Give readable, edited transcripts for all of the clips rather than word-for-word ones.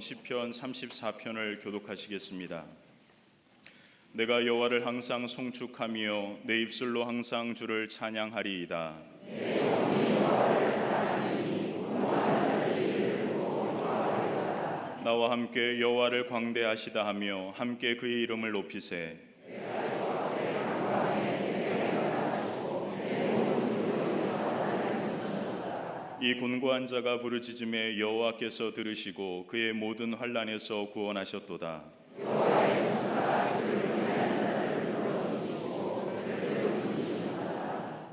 시편 34편을 교독하시겠습니다. 내가 여호와를 항상 송축하며 내 입술로 항상 주를 찬양하리이다. 나와 함께 여호와를 광대하시다 하며 함께 그의 이름을 높이세. 이 곤고한 자가 부르짖음에 여호와께서 들으시고 그의 모든 환난에서 구원하셨도다.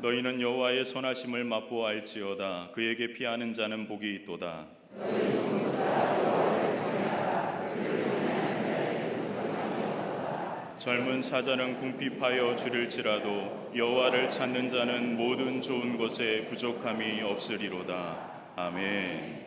너희는 여호와의 선하심을 맛보아알지어다. 그에게 피하는 자는 복이 있도다. 젊은 사자는 궁핍하여 줄일지라도 여호와를 찾는 자는 모든 좋은 것에 부족함이 없으리로다. 아멘.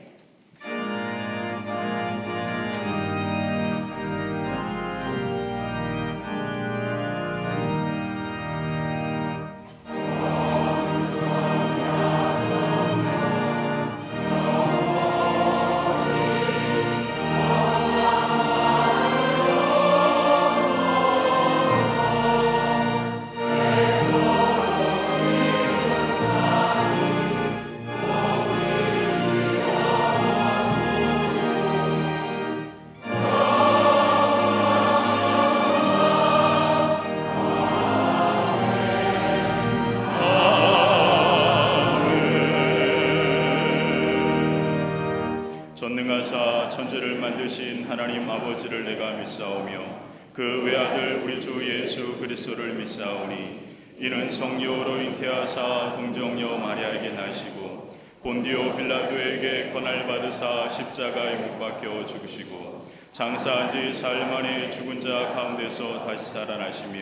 전능하사 천지를 만드신 하나님 아버지를 내가 믿사오며 그 외아들 우리 주 예수 그리스도를 믿사오니 이는 성령으로 잉태하사 동정녀 마리아에게 나시고 본디오 빌라도에게 권할 받으사 십자가에 못 박혀 죽으시고 장사한 지 사흘 만에 죽은 자 가운데서 다시 살아나시며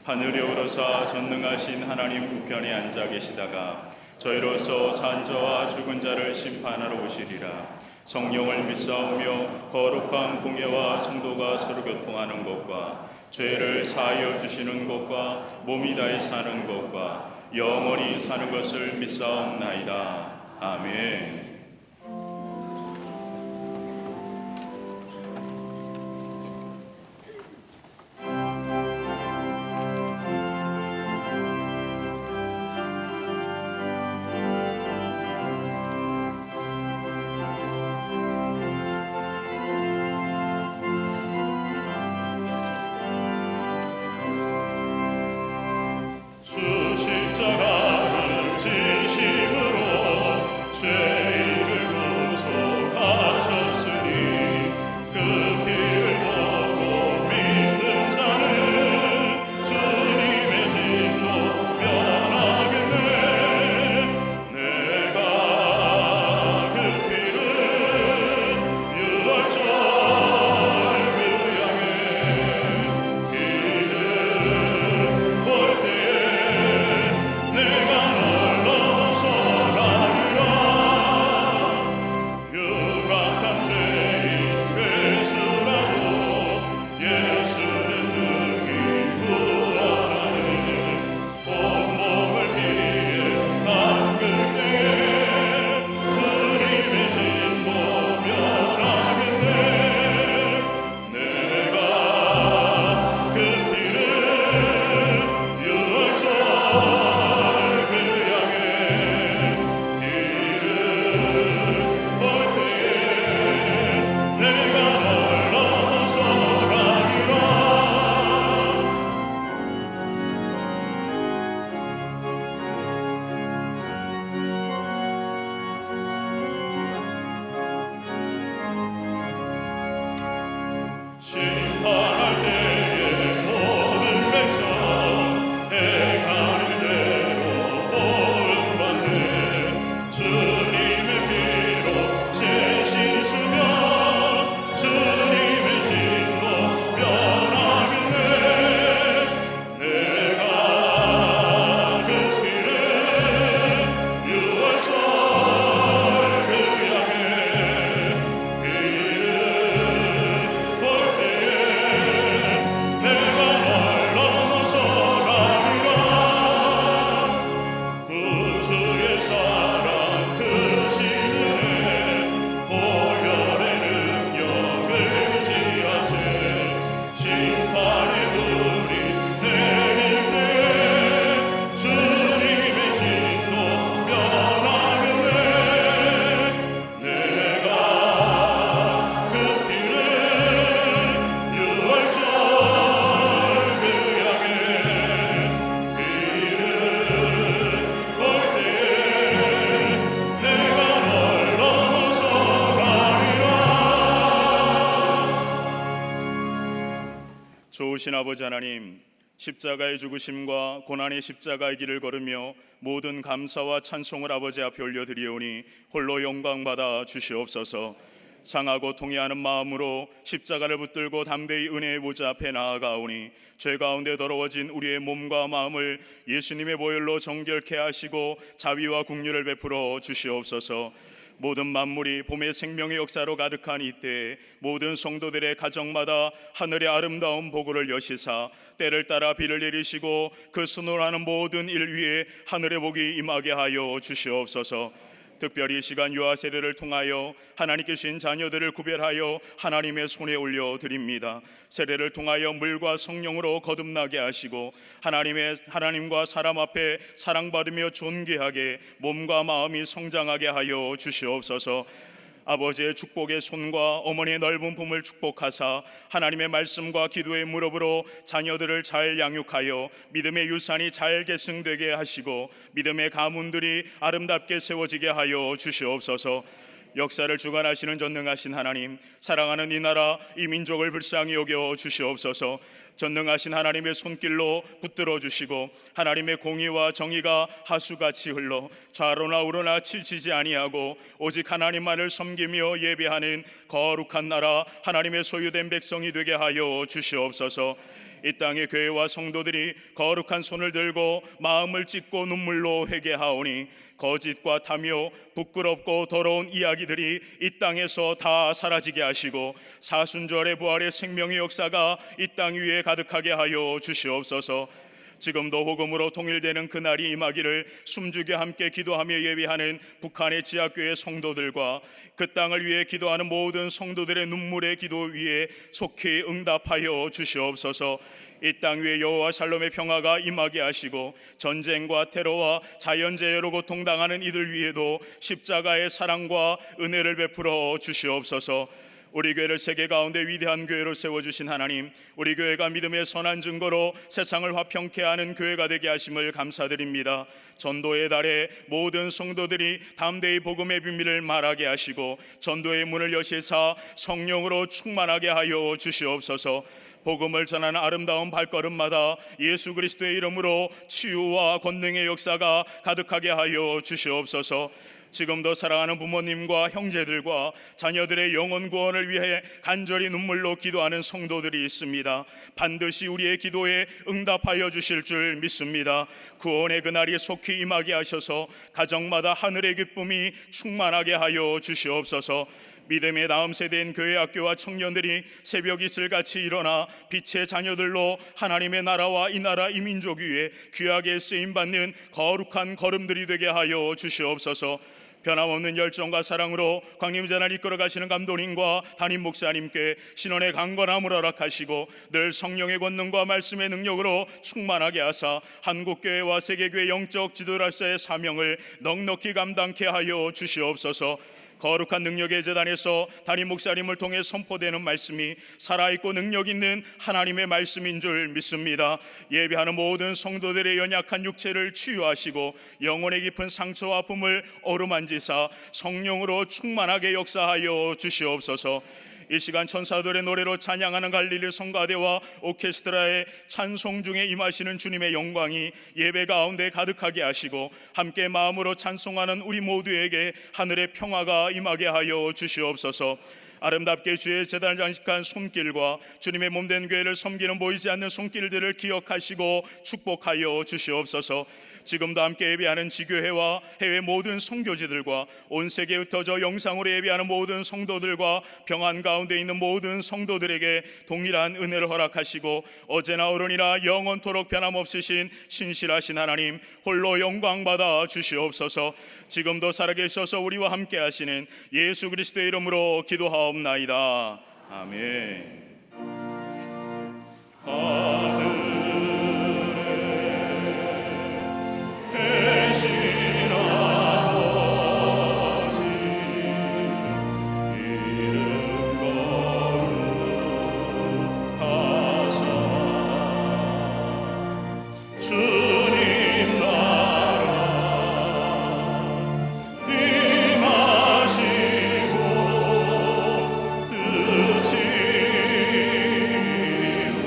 하늘에 오르사 전능하신 하나님 우편에 앉아 계시다가 저희로서 산 자와 죽은 자를 심판하러 오시리라. 성령을 믿사오며 거룩한 공예와 성도가 서로 교통하는 것과 죄를 사하여 주시는 것과 몸이 다해 사는 것과 영원히 사는 것을 믿사옵나이다. 아멘. 십자가를 지심으로 죄인을 구속하셨으니 그 피를 보고 믿는 자는 주님의 진노 면하겠네. 내가 그 피를 유월절 그 양의 피를 볼 때에 내가 널 넘어서 가리라. 흉악한 죄인 괴수라도 예수는 능히 구원하네. 온몸을 피에 담글 때에 주님의 진노 면하겠네. 내가 그 피를 유월절 그 양의 피를 볼 때에 내가 널 넘어서 가리라. 심판할 때에 모든 백성 행하는 대로 보응받네. 주님의 피로 죄 씻으며 주님의 진노 면하겠네. 내가 그 피를 유월절 그 양의 피를 볼 때에 내가 널 넘어서 가리라. 구주의 사랑 크신 은혜 보혈의 능력을 지하세. 심판의 불이 내릴 때에 주님의 진노 면하겠네. 내가 그 피를 유월절 그 양의 피를 볼 때에 내가 널 넘어서 가리라. 좋으신 아버지 하나님, 십자가의 죽으심과 고난의 십자가의 길을 걸으며 모든 감사와 찬송을 아버지 앞에 올려드리오니 홀로 영광받아 주시옵소서. 상하고 통회하는 마음으로 십자가를 붙들고 담대히 은혜의 보좌 앞에 나아가오니 죄 가운데 더러워진 우리의 몸과 마음을 예수님의 보혈로 정결케 하시고 자비와 긍휼을 베풀어 주시옵소서. 모든 만물이 봄의 생명의 역사로 가득한 이때에 모든 성도들의 가정마다 하늘의 아름다운 보고를 여시사 때를 따라 비를 내리시고 그 순원하는 모든 일 위에 하늘의 복이 임하게 하여 주시옵소서. 특별히 이 시간 유아 세례를 통하여 하나님께 주신 자녀들을 구별하여 하나님의 손에 올려드립니다. 세례를 통하여 물과 성령으로 거듭나게 하시고 하나님과 사람 앞에 사랑받으며 존귀하게 몸과 마음이 성장하게 하여 주시옵소서. 아버지의 축복의 손과 어머니의 넓은 품을 축복하사 하나님의 말씀과 기도의 무릎으로 자녀들을 잘 양육하여 믿음의 유산이 잘 계승되게 하시고 믿음의 가문들이 아름답게 세워지게 하여 주시옵소서. 역사를 주관하시는 전능하신 하나님, 사랑하는 이 나라 이 민족을 불쌍히 여겨 주시옵소서. 전능하신 하나님의 손길로 붙들어 주시고 하나님의 공의와 정의가 하수같이 흘러 좌로나 우로나 치치지 아니하고 오직 하나님만을 섬기며 예배하는 거룩한 나라 하나님의 소유된 백성이 되게 하여 주시옵소서. 이 땅의 교회와 성도들이 거룩한 손을 들고 마음을 찢고 눈물로 회개하오니 거짓과 탐욕, 부끄럽고 더러운 이야기들이 이 땅에서 다 사라지게 하시고 사순절의 부활의 생명의 역사가 이 땅 위에 가득하게 하여 주시옵소서. 지금도 복음으로 통일되는 그날이 임하기를 숨죽여 함께 기도하며 예비하는 북한의 지하교회 성도들과 그 땅을 위해 기도하는 모든 성도들의 눈물의 기도 위에 속히 응답하여 주시옵소서. 이 땅 위에 여호와 샬롬의 평화가 임하게 하시고 전쟁과 테러와 자연재해로 고통당하는 이들 위에도 십자가의 사랑과 은혜를 베풀어 주시옵소서. 우리 교회를 세계 가운데 위대한 교회로 세워주신 하나님, 우리 교회가 믿음의 선한 증거로 세상을 화평케 하는 교회가 되게 하심을 감사드립니다. 전도의 달에 모든 성도들이 담대히 복음의 비밀을 말하게 하시고 전도의 문을 여시사 성령으로 충만하게 하여 주시옵소서. 복음을 전하는 아름다운 발걸음마다 예수 그리스도의 이름으로 치유와 권능의 역사가 가득하게 하여 주시옵소서. 지금도 사랑하는 부모님과 형제들과 자녀들의 영혼 구원을 위해 간절히 눈물로 기도하는 성도들이 있습니다. 반드시 우리의 기도에 응답하여 주실 줄 믿습니다. 구원의 그날이 속히 임하게 하셔서 가정마다 하늘의 기쁨이 충만하게 하여 주시옵소서. 믿음의 다음 세대인 교회 학교와 청년들이 새벽 이슬같이 일어나 빛의 자녀들로 하나님의 나라와 이 나라 이 민족 위에 귀하게 쓰임받는 거룩한 걸음들이 되게 하여 주시옵소서. 변함없는 열정과 사랑으로 광림전을 이끌어가시는 감독님과 담임 목사님께 신원의 강건함을 허락하시고 늘 성령의 권능과 말씀의 능력으로 충만하게 하사 한국교회와 세계교회 영적 지도자의 사명을 넉넉히 감당케 하여 주시옵소서. 거룩한 능력의 재단에서 담임 목사님을 통해 선포되는 말씀이 살아있고 능력 있는 하나님의 말씀인 줄 믿습니다. 예배하는 모든 성도들의 연약한 육체를 치유하시고 영혼의 깊은 상처와 아픔을 어루만지사 성령으로 충만하게 역사하여 주시옵소서. 이 시간 천사들의 노래로 찬양하는 갈릴리 성가대와 오케스트라의 찬송 중에 임하시는 주님의 영광이 예배 가운데 가득하게 하시고 함께 마음으로 찬송하는 우리 모두에게 하늘의 평화가 임하게 하여 주시옵소서. 아름답게 주의 제단을 장식한 손길과 주님의 몸된 교회를 섬기는 보이지 않는 손길들을 기억하시고 축복하여 주시옵소서. 지금도 함께 예배하는 지교회와 해외 모든 선교지들과 온 세계에 흩어져 영상으로 예배하는 모든 성도들과 평안 가운데 있는 모든 성도들에게 동일한 은혜를 허락하시고 어제나 오늘이나 영원토록 변함없으신 신실하신 하나님 홀로 영광받아 주시옵소서. 지금도 살아계셔서 우리와 함께 하시는 예수 그리스도의 이름으로 기도하옵나이다. 아멘. 계신 아버지 이름 거룩하사 주님 나라 임하시고 뜻이 이루어지시고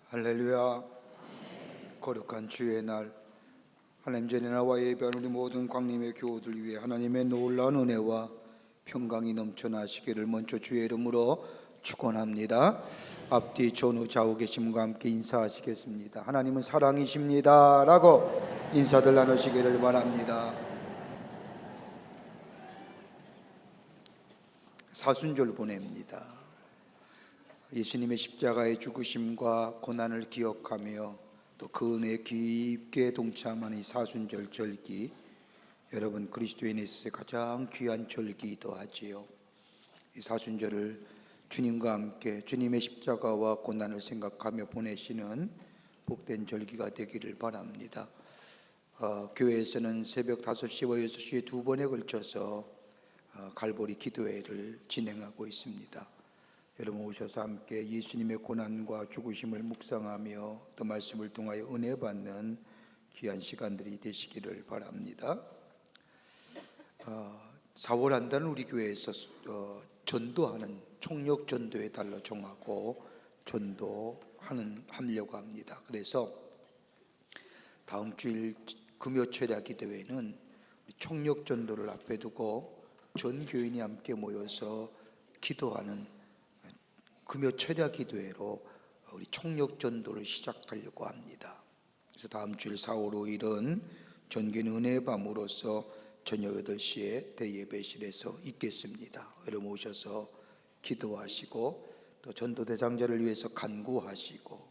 할렐루야. 거룩한 주의 날, 하나님 전에 나와 예배하는 우리 모든 광림의 교우들 위해 하나님의 놀라운 은혜와 평강이 넘쳐나시기를 먼저 주의 이름으로 축원합니다. 앞뒤 전후 좌우 계심과 함께 인사하시겠습니다. 하나님은 사랑이십니다 라고 인사들 나누시기를 바랍니다. 사순절 보냅니다. 예수님의 십자가의 죽으심과 고난을 기억하며 또 그 은혜에 깊게 동참하는 이 사순절 절기, 여러분 그리스도인에 있어서 가장 귀한 절기이기도 하지요. 이 사순절을 주님과 함께 주님의 십자가와 고난을 생각하며 보내시는 복된 절기가 되기를 바랍니다. 교회에서는 새벽 5시와 6시에 두 번에 걸쳐서 갈보리 기도회를 진행하고 있습니다. 여러분 오셔서 함께 예수님의 고난과 죽으심을 묵상하며 또 말씀을 통하여 은혜 받는 귀한 시간들이 되시기를 바랍니다. 4월 한 달은 우리 교회에서 전도하는 총력 전도의 달로 정하고 전도하려고 합니다. 그래서 다음 주일 금요 철야 기도회는 총력 전도를 앞에 두고 전 교인이 함께 모여서 기도하는 금요 철야 기도회로 우리 총력 전도를 시작하려고 합니다. 그래서 다음 주일 4월 5일은 전교인 은혜의 밤으로서 저녁 8시에 대예배실에서 있겠습니다. 여러분 오셔서 기도하시고 또 전도대장자를 위해서 간구하시고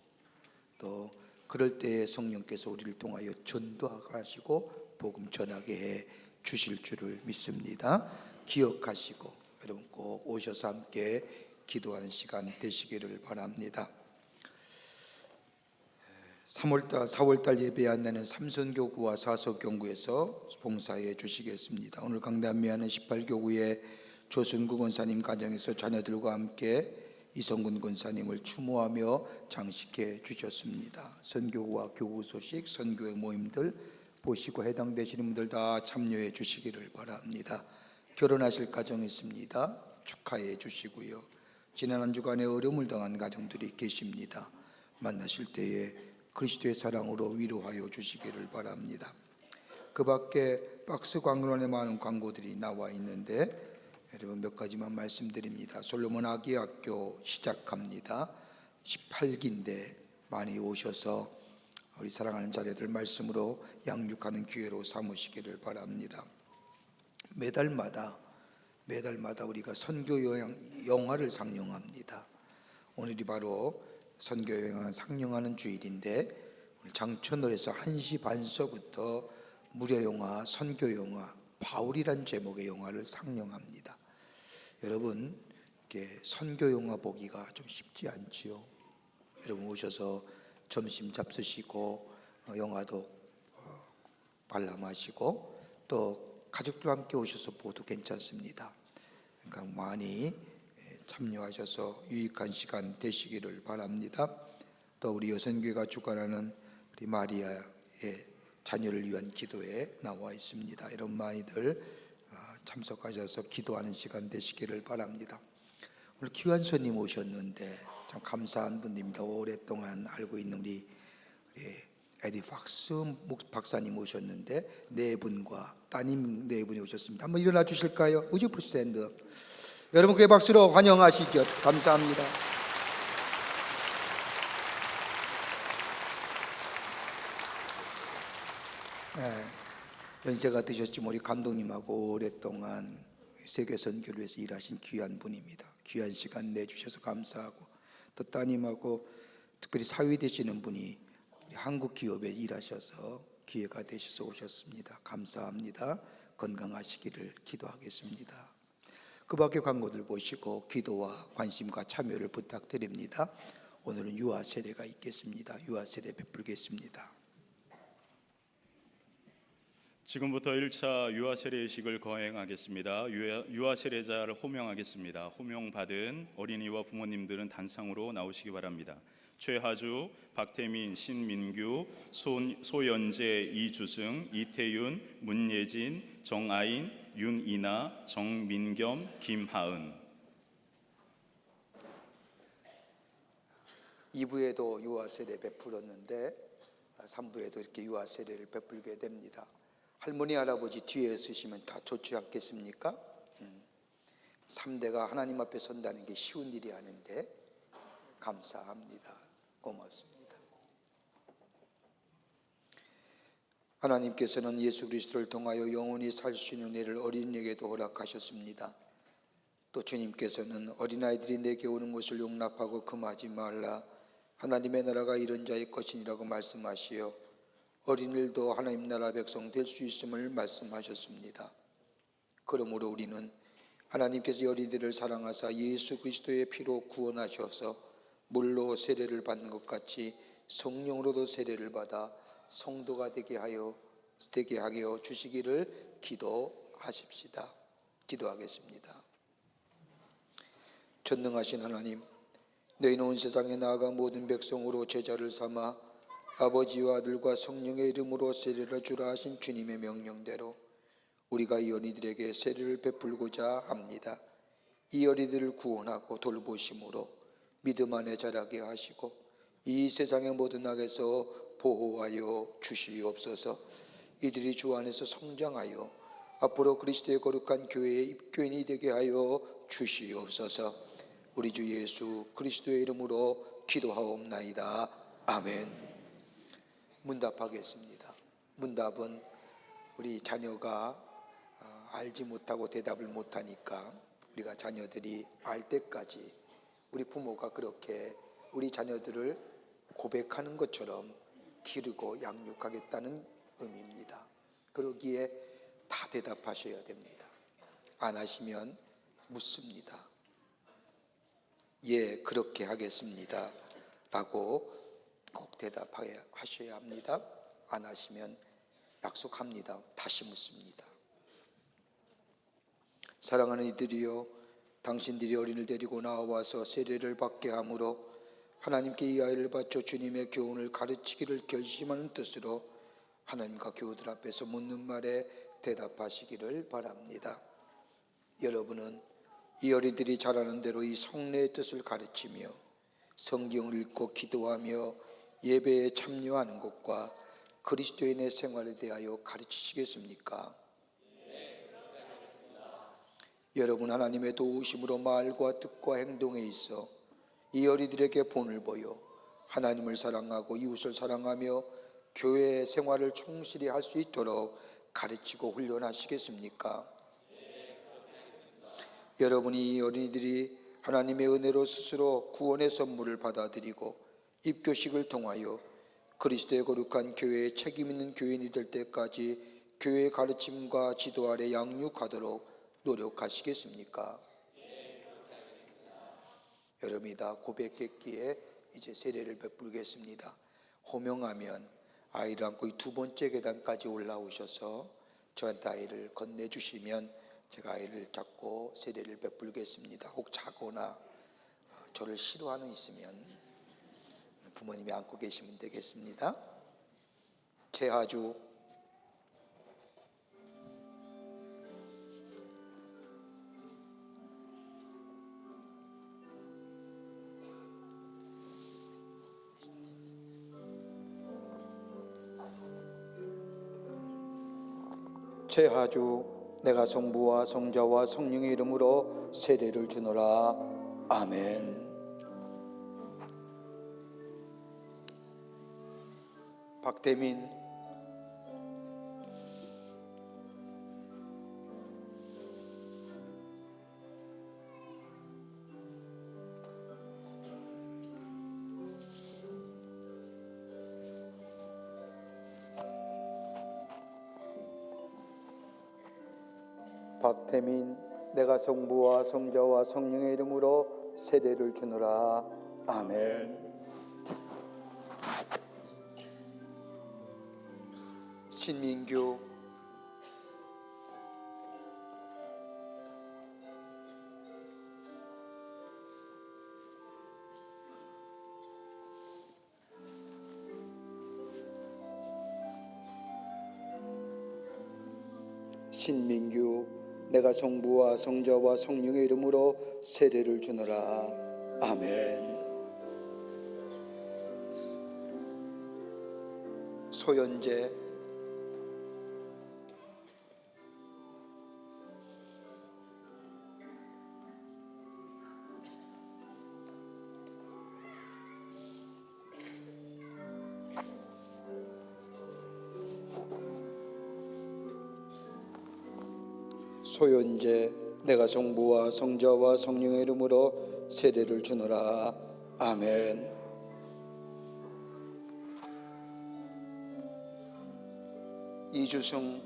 또 그럴 때에 성령께서 우리를 통하여 전도하시고 복음 전하게 해 주실 줄을 믿습니다. 기억하시고 여러분 꼭 오셔서 함께 기도하는 시간 되시기를 바랍니다. 4월달 예배 안내는 삼선교구와 사서경구에서 봉사해 주시겠습니다. 오늘 강대 안내하는 18교구의 조순구 권사님 가정에서 자녀들과 함께 이성근 권사님을 추모하며 장식해 주셨습니다. 선교구와 교구 소식, 선교회 모임들 보시고 해당되시는 분들 다 참여해 주시기를 바랍니다. 결혼하실 가정 있습니다. 축하해 주시고요. 지난 한 주간에 어려움을 당한 가정들이 계십니다. 만나실 때에 그리스도의 사랑으로 위로하여 주시기를 바랍니다. 그 밖에 박스 광고란에 많은 광고들이 나와 있는데 여러분 몇 가지만 말씀드립니다. 솔로몬 아기학교 시작합니다. 18기인데 많이 오셔서 우리 사랑하는 자녀들 말씀으로 양육하는 기회로 삼으시기를 바랍니다. 매달마다 우리가 선교 영화를 상영합니다. 오늘이 바로 선교 영화 상영하는 주일인데 오늘 장천홀에서 1시 반서부터 무료 영화, 선교 영화 바울이란 제목의 영화를 상영합니다. 여러분 이렇게 선교 영화 보기가 좀 쉽지 않지요. 여러분 오셔서 점심 잡수시고 영화도 관람하시고 또 가족들과 함께 오셔서 보도 괜찮습니다. 그러니까 많이 참여하셔서 유익한 시간 되시기를 바랍니다. 또 우리 여선교회가 주관하는 우리 마리아의 자녀를 위한 기도에 나와 있습니다. 이런 많이들 참석하셔서 기도하는 시간 되시기를 바랍니다. 오늘 귀한 손님 오셨는데 참 감사한 분입니다. 오랫동안 알고 있는 우리 에디 박스 박사님 오셨는데 네 분과 따님 네 분이 오셨습니다. 한번 일어나 주실까요? Would you please stand up? 여러분 그 박수로 환영하시죠. 감사합니다. 연세가 드셨지만 우리 감독님하고 오랫동안 세계선교를 위해서 일하신 귀한 분입니다. 귀한 시간 내주셔서 감사하고 또 따님하고 특별히 사위 되시는 분이 우리 한국 기업에 일하셔서 기회가 되셔서 오셨습니다. 감사합니다. 건강하시기를 기도하겠습니다. 그 밖에 광고들 보시고 기도와 관심과 참여를 부탁드립니다. 오늘은 유아 세례가 있겠습니다. 유아 세례 베풀겠습니다. 지금부터 1차 유아 세례식을 거행하겠습니다. 유아 세례자를 호명하겠습니다. 호명받은 어린이와 부모님들은 단상으로 나오시기 바랍니다. 최하주, 박태민, 신민규, 소연재, 이주승, 이태윤, 문예진, 정아인, 윤이나, 정민겸, 김하은. 2부에도 유아 세례 베풀었는데 3부에도 이렇게 유아 세례를 베풀게 됩니다. 할머니 할아버지 뒤에 서시면 다 좋지 않겠습니까? 3대가 하나님 앞에 선다는 게 쉬운 일이 아닌데 감사합니다. 고맙습니다. 하나님께서는 예수 그리스도를 통하여 영원히 살 수 있는 은혜를 어린이에게도 허락하셨습니다. 또 주님께서는 어린아이들이 내게 오는 것을 용납하고 금하지 말라. 하나님의 나라가 이런 자의 것이니라고 말씀하시어 어린이들도 하나님 나라 백성 될 수 있음을 말씀하셨습니다. 그러므로 우리는 하나님께서 어린이들을 사랑하사 예수 그리스도의 피로 구원하셔서 물로 세례를 받는 것 같이 성령으로도 세례를 받아 성도가 되게 하여 주시기를 기도하십시다. 기도하겠습니다. 전능하신 하나님, 너희는 온 세상에 나아가 모든 백성으로 제자를 삼아 아버지와 아들과 성령의 이름으로 세례를 주라 하신 주님의 명령대로 우리가 이 어린이들에게 세례를 베풀고자 합니다. 이 어린이들을 구원하고 돌보심으로 믿음 안에 자라게 하시고 이 세상의 모든 악에서 보호하여 주시옵소서. 이들이 주 안에서 성장하여 앞으로 그리스도의 거룩한 교회의 입교인이 되게 하여 주시옵소서. 우리 주 예수 그리스도의 이름으로 기도하옵나이다. 아멘. 문답하겠습니다. 문답은 우리 자녀가 알지 못하고 대답을 못하니까 우리가 자녀들이 알 때까지 우리 부모가 그렇게 우리 자녀들을 고백하는 것처럼 기르고 양육하겠다는 의미입니다. 그러기에 다 대답하셔야 됩니다. 안 하시면 묻습니다. 예, 그렇게 하겠습니다 라고 꼭 대답하셔야 합니다. 안 하시면 약속합니다. 다시 묻습니다. 사랑하는 이들이여, 당신들이 어린이를 데리고 나와서 세례를 받게 함으로 하나님께 이 아이를 바쳐 주님의 교훈을 가르치기를 결심하는 뜻으로 하나님과 교우들 앞에서 묻는 말에 대답하시기를 바랍니다. 여러분은 이 어린이들이 잘하는 대로 이 성례의 뜻을 가르치며 성경을 읽고 기도하며 예배에 참여하는 것과 그리스도인의 생활에 대하여 가르치시겠습니까? 여러분, 하나님의 도우심으로 말과 뜻과 행동에 있어 이 어린이들에게 본을 보여 하나님을 사랑하고 이웃을 사랑하며 교회 생활을 충실히 할 수 있도록 가르치고 훈련하시겠습니까? 여러분이 이 어린이들이 하나님의 은혜로 스스로 구원의 선물을 받아들이고 입교식을 통하여 그리스도의 거룩한 교회에 책임 있는 교인이 될 때까지 교회의 가르침과 지도 아래 양육하도록 노력하시겠습니까? 여러분이 다 고백했기에 이제 세례를 베풀겠습니다. 호명하면 아이를 안고 이 두 번째 계단까지 올라오셔서 저한테 아이를 건네주시면 제가 아이를 잡고 세례를 베풀겠습니다. 혹 자거나 저를 싫어하는 있으면 부모님이 안고 계시면 되겠습니다. 최하주 최하주 내가 성부와 성자와 성령의 이름으로 세례를 주노라. 아멘. 박대민 박태민 내가 성부와 성자와 성령의 이름으로 세례를 주노라. 아멘. 신민규 신민규 내가 성부와 성자와 성령의 이름으로 세례를 주노라. 아멘. 소연재, 소연재, 내가 성부와 성자와 성령의 이름으로 세례를 주노라. 아멘. 이주승,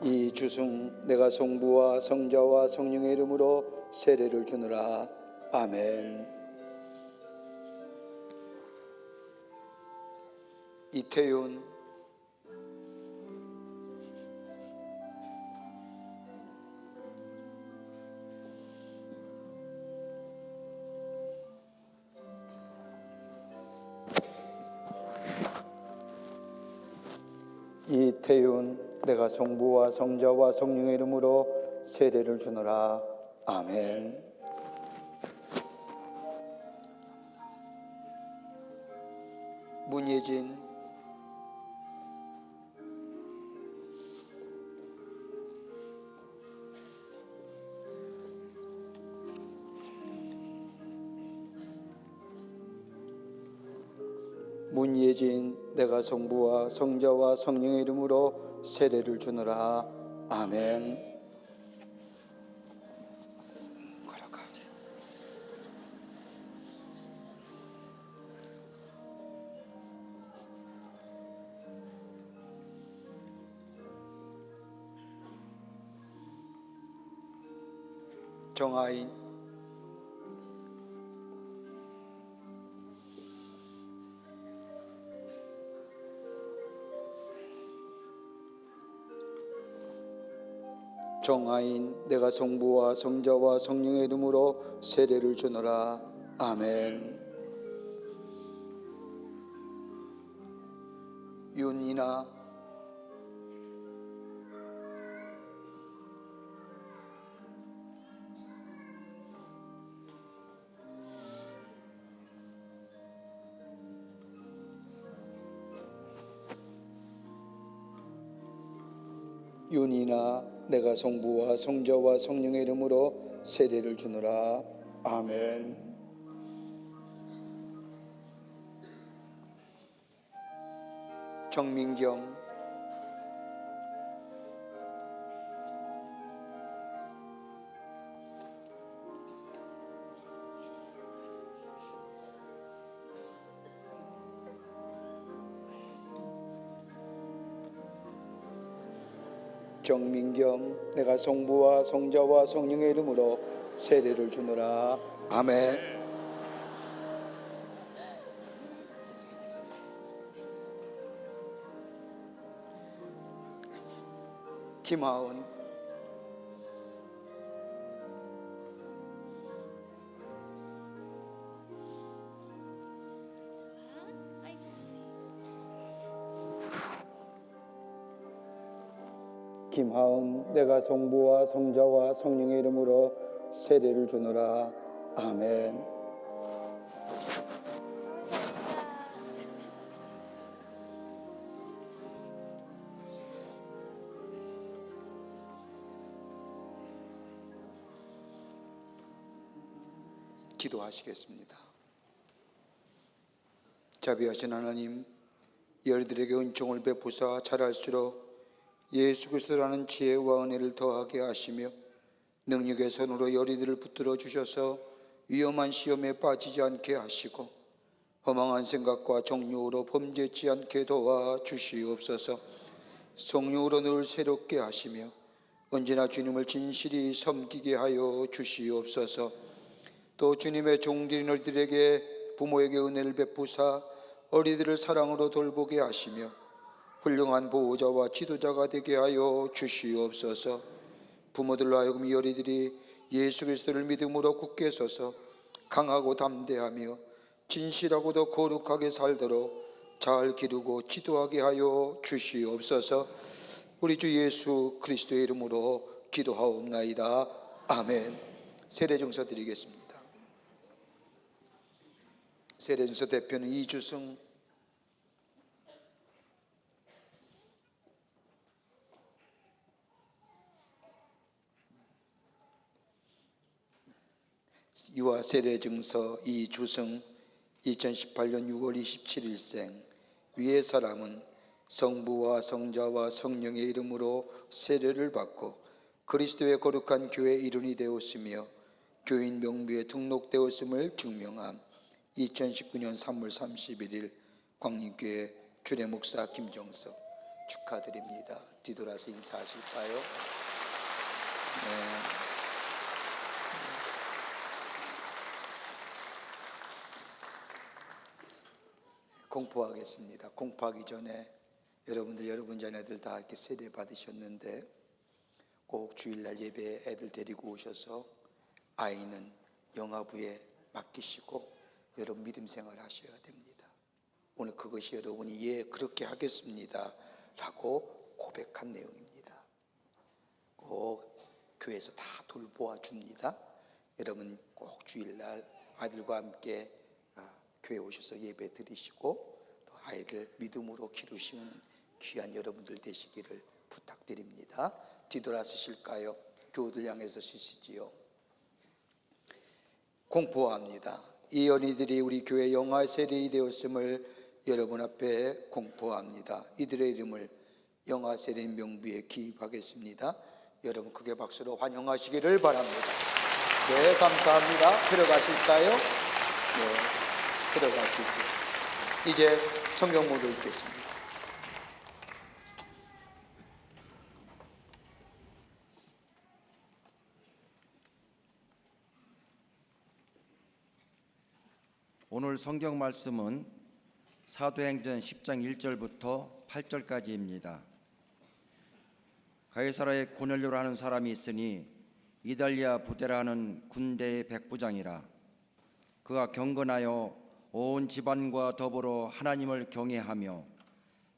이주승, 내가 성부와 성자와 성령의 이름으로 세례를 주노라. 아멘. 이태윤, 이태윤, 내가 성부와 성자와 성령의 이름으로 세례를 주노라. 아멘. 문예진, 문예진, 내가 성부와 성자와 성령의 이름으로 세례를 주노라. 아멘. 걸어가자. 정아인, 정아인, 내가 성부와 성자와 성령의 이름으로 세례를 주노라. 아멘. 윤이나, 윤이나, 내가 성부와 성자와 성령의 이름으로 세례를 주노라. 아멘. 정민경, 정민경, 내가 성부와 성자와 성령의 이름으로 세례를 주노라. 아멘. 김하은, 김하은, 내가 성부와 성자와 성령의 이름으로 세례를 주노라. 아멘. 기도하시겠습니다. 자비하신 하나님, 열들에게 은총을 베푸사 잘할수록 예수 그리스도라는 지혜와 은혜를 더하게 하시며 능력의 손으로 열이들을 붙들어 주셔서 위험한 시험에 빠지지 않게 하시고 허망한 생각과 정욕으로 범죄치 않게 도와 주시옵소서. 성령으로 늘 새롭게 하시며 언제나 주님을 진실히 섬기게 하여 주시옵소서. 또 주님의 종들인 너희들에게 부모에게 은혜를 베푸사 어리들을 사랑으로 돌보게 하시며 훌륭한 보호자와 지도자가 되게 하여 주시옵소서. 부모들로 하여금 이 어리들이 예수 그리스도를 믿음으로 굳게 서서 강하고 담대하며 진실하고도 거룩하게 살도록 잘 기르고 지도하게 하여 주시옵소서. 우리 주 예수 그리스도의 이름으로 기도하옵나이다. 아멘. 세례증서 드리겠습니다. 세례증서 대표는 이주승, 이와 세례증서 이주승, 2018년 6월 27일생. 위의 사람은 성부와 성자와 성령의 이름으로 세례를 받고 그리스도의 거룩한 교회의 일원이 되었으며 교인 명부에 등록되었음을 증명함. 2019년 3월 31일 광림교회 주례목사 김정석. 축하드립니다. 뒤돌아서 인사하실까요? 네. 공포하겠습니다. 공포하기 전에 여러분 자녀들 다 이렇게 세례 받으셨는데 꼭 주일날 예배 애들 데리고 오셔서 아이는 영아부에 맡기시고 여러분 믿음 생활 하셔야 됩니다. 오늘 그것이 여러분이 예 그렇게 하겠습니다 라고 고백한 내용입니다. 꼭 교회에서 다 돌보아 줍니다. 여러분 꼭 주일날 아이들과 함께 교회 오셔서 예배 드리시고 또 아이를 믿음으로 기르시는 귀한 여러분들 되시기를 부탁드립니다. 뒤돌아서실까요? 교우들 향해서 쓰시지요. 공포합니다. 이 어린이들이 우리 교회 영아 세례이 되었음을 여러분 앞에 공포합니다. 이들의 이름을 영아 세례 명부에 기입하겠습니다. 여러분 크게 박수로 환영하시기를 바랍니다. 네, 감사합니다. 들어가실까요? 네. 들어가시고 이제 성경 모두 읽겠습니다. 오늘 성경 말씀은 사도행전 10장 1절부터 8절까지입니다. 가이사라에 고넬료라는 사람이 있으니 이달리아 부대라는 군대의 백부장이라. 그가 경건하여 온 집안과 더불어 하나님을 경외하며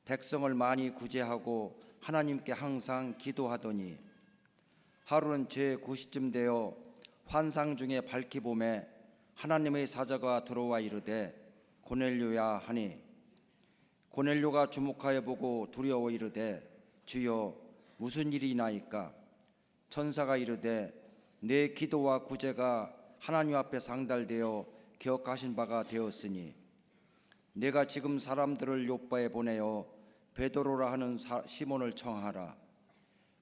백성을 많이 구제하고 하나님께 항상 기도하더니 하루는 제9시쯤 되어 환상 중에 밝히 보매 하나님의 사자가 들어와 이르되 고넬료야 하니 고넬료가 주목하여 보고 두려워 이르되 주여 무슨 일이 나이까? 천사가 이르되 내 기도와 구제가 하나님 앞에 상달되어 기억하신 바가 되었으니 내가 지금 사람들을 요바에 보내어 베드로라 하는 시몬을 청하라.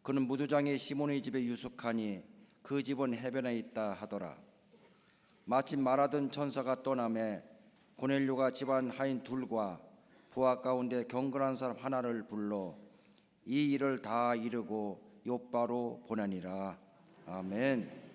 그는 무두장의 시몬의 집에 유숙하니 그 집은 해변에 있다 하더라. 마침 말하던 천사가 떠나매 고넬료가 집안 하인 둘과 부하 가운데 경건한 사람 하나를 불러 이 일을 다 이르고 요바로 보내니라. 아멘.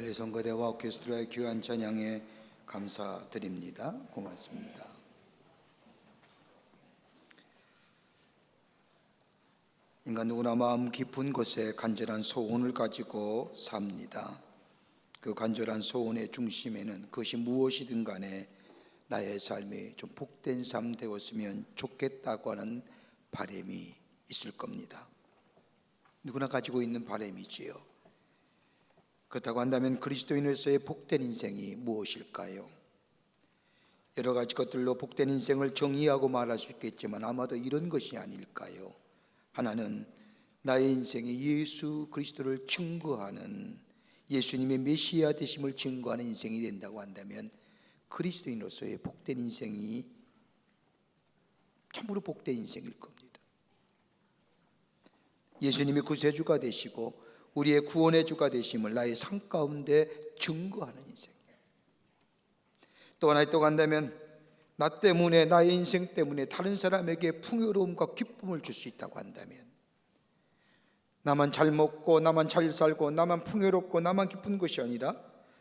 고넬료 성가대와 오케스트라의 귀한 찬양에 감사드립니다. 고맙습니다. 인간 누구나 마음 깊은 곳에 간절한 소원을 가지고 삽니다. 그 간절한 소원의 중심에는 그것이 무엇이든 간에 나의 삶이 좀 복된 삶 되었으면 좋겠다고 하는 바람이 있을 겁니다. 누구나 가지고 있는 바람이지요. 그렇다고 한다면 그리스도인으로서의 복된 인생이 무엇일까요? 여러 가지 것들로 복된 인생을 정의하고 말할 수 있겠지만 아마도 이런 것이 아닐까요? 하나는 나의 인생이 예수 그리스도를 증거하는, 예수님의 메시아 되심을 증거하는 인생이 된다고 한다면 그리스도인으로서의 복된 인생이 참으로 복된 인생일 겁니다. 예수님이 구세주가 되시고 우리의 구원의 주가 되심을 나의 삶 가운데 증거하는 인생이에요. 또 하나 있다고 한다면 나 때문에, 나의 인생 때문에 다른 사람에게 풍요로움과 기쁨을 줄 수 있다고 한다면, 나만 잘 먹고 나만 잘 살고 나만 풍요롭고 나만 기쁜 것이 아니라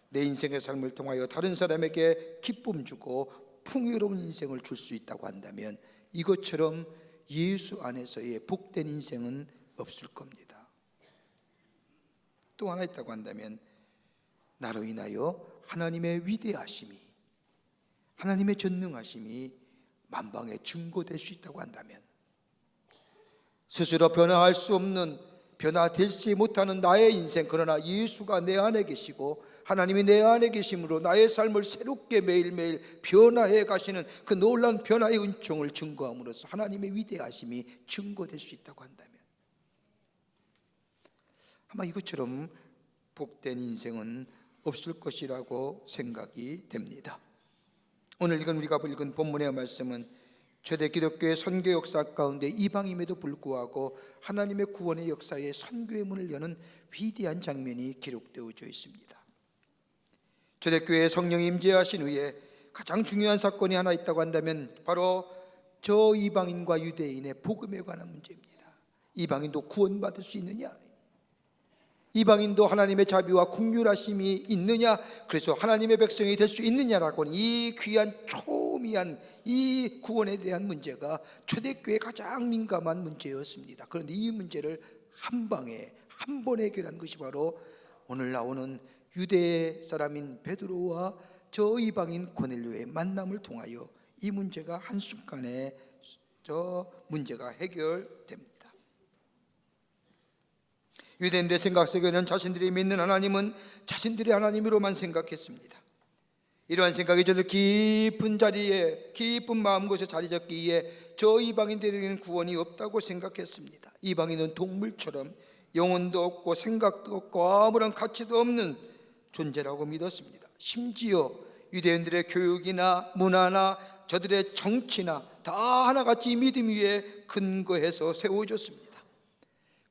내 인생의 삶을 통하여 다른 사람에게 기쁨 주고 풍요로운 인생을 줄 수 있다고 한다면 이것처럼 예수 안에서의 복된 인생은 없을 겁니다. 또 하나 있다고 한다면 나로 인하여 하나님의 위대하심이, 하나님의 전능하심이 만방에 증거될 수 있다고 한다면, 스스로 변화할 수 없는, 변화되지 못하는 나의 인생, 그러나 예수가 내 안에 계시고 하나님이 내 안에 계심으로 나의 삶을 새롭게 매일매일 변화해 가시는 그 놀라운 변화의 은총을 증거함으로써 하나님의 위대하심이 증거될 수 있다고 한다면, 아마 이것처럼 복된 인생은 없을 것이라고 생각이 됩니다. 오늘 우리가 읽은 본문의 말씀은 초대 기독교의 선교 역사 가운데 이방임에도 불구하고 하나님의 구원의 역사에 선교의 문을 여는 위대한 장면이 기록되어져 있습니다. 초대교회에 성령이 임재하신 후에 가장 중요한 사건이 하나 있다고 한다면 바로 저 이방인과 유대인의 복음에 관한 문제입니다. 이방인도 구원받을 수 있느냐? 이방인도 하나님의 자비와 긍휼하심이 있느냐? 그래서 하나님의 백성이 될 수 있느냐라고 하는 이 귀한 초미한 이 구원에 대한 문제가 초대교회의 가장 민감한 문제였습니다. 그런데 이 문제를 한 방에 한 번에 해결한 것이 바로 오늘 나오는 유대 사람인 베드로와 저 이방인 고넬료의 만남을 통하여 이 문제가 한순간에 저 문제가 해결됩니다. 유대인들의 생각 속에는 자신들이 믿는 하나님은 자신들의 하나님으로만 생각했습니다. 이러한 생각이 저들 깊은 자리에, 깊은 마음곳에 자리 잡기에 저 이방인들에게는 구원이 없다고 생각했습니다. 이방인은 동물처럼 영혼도 없고 생각도 없고 아무런 가치도 없는 존재라고 믿었습니다. 심지어 유대인들의 교육이나 문화나 저들의 정치나 다 하나같이 믿음 위에 근거해서 세워졌습니다.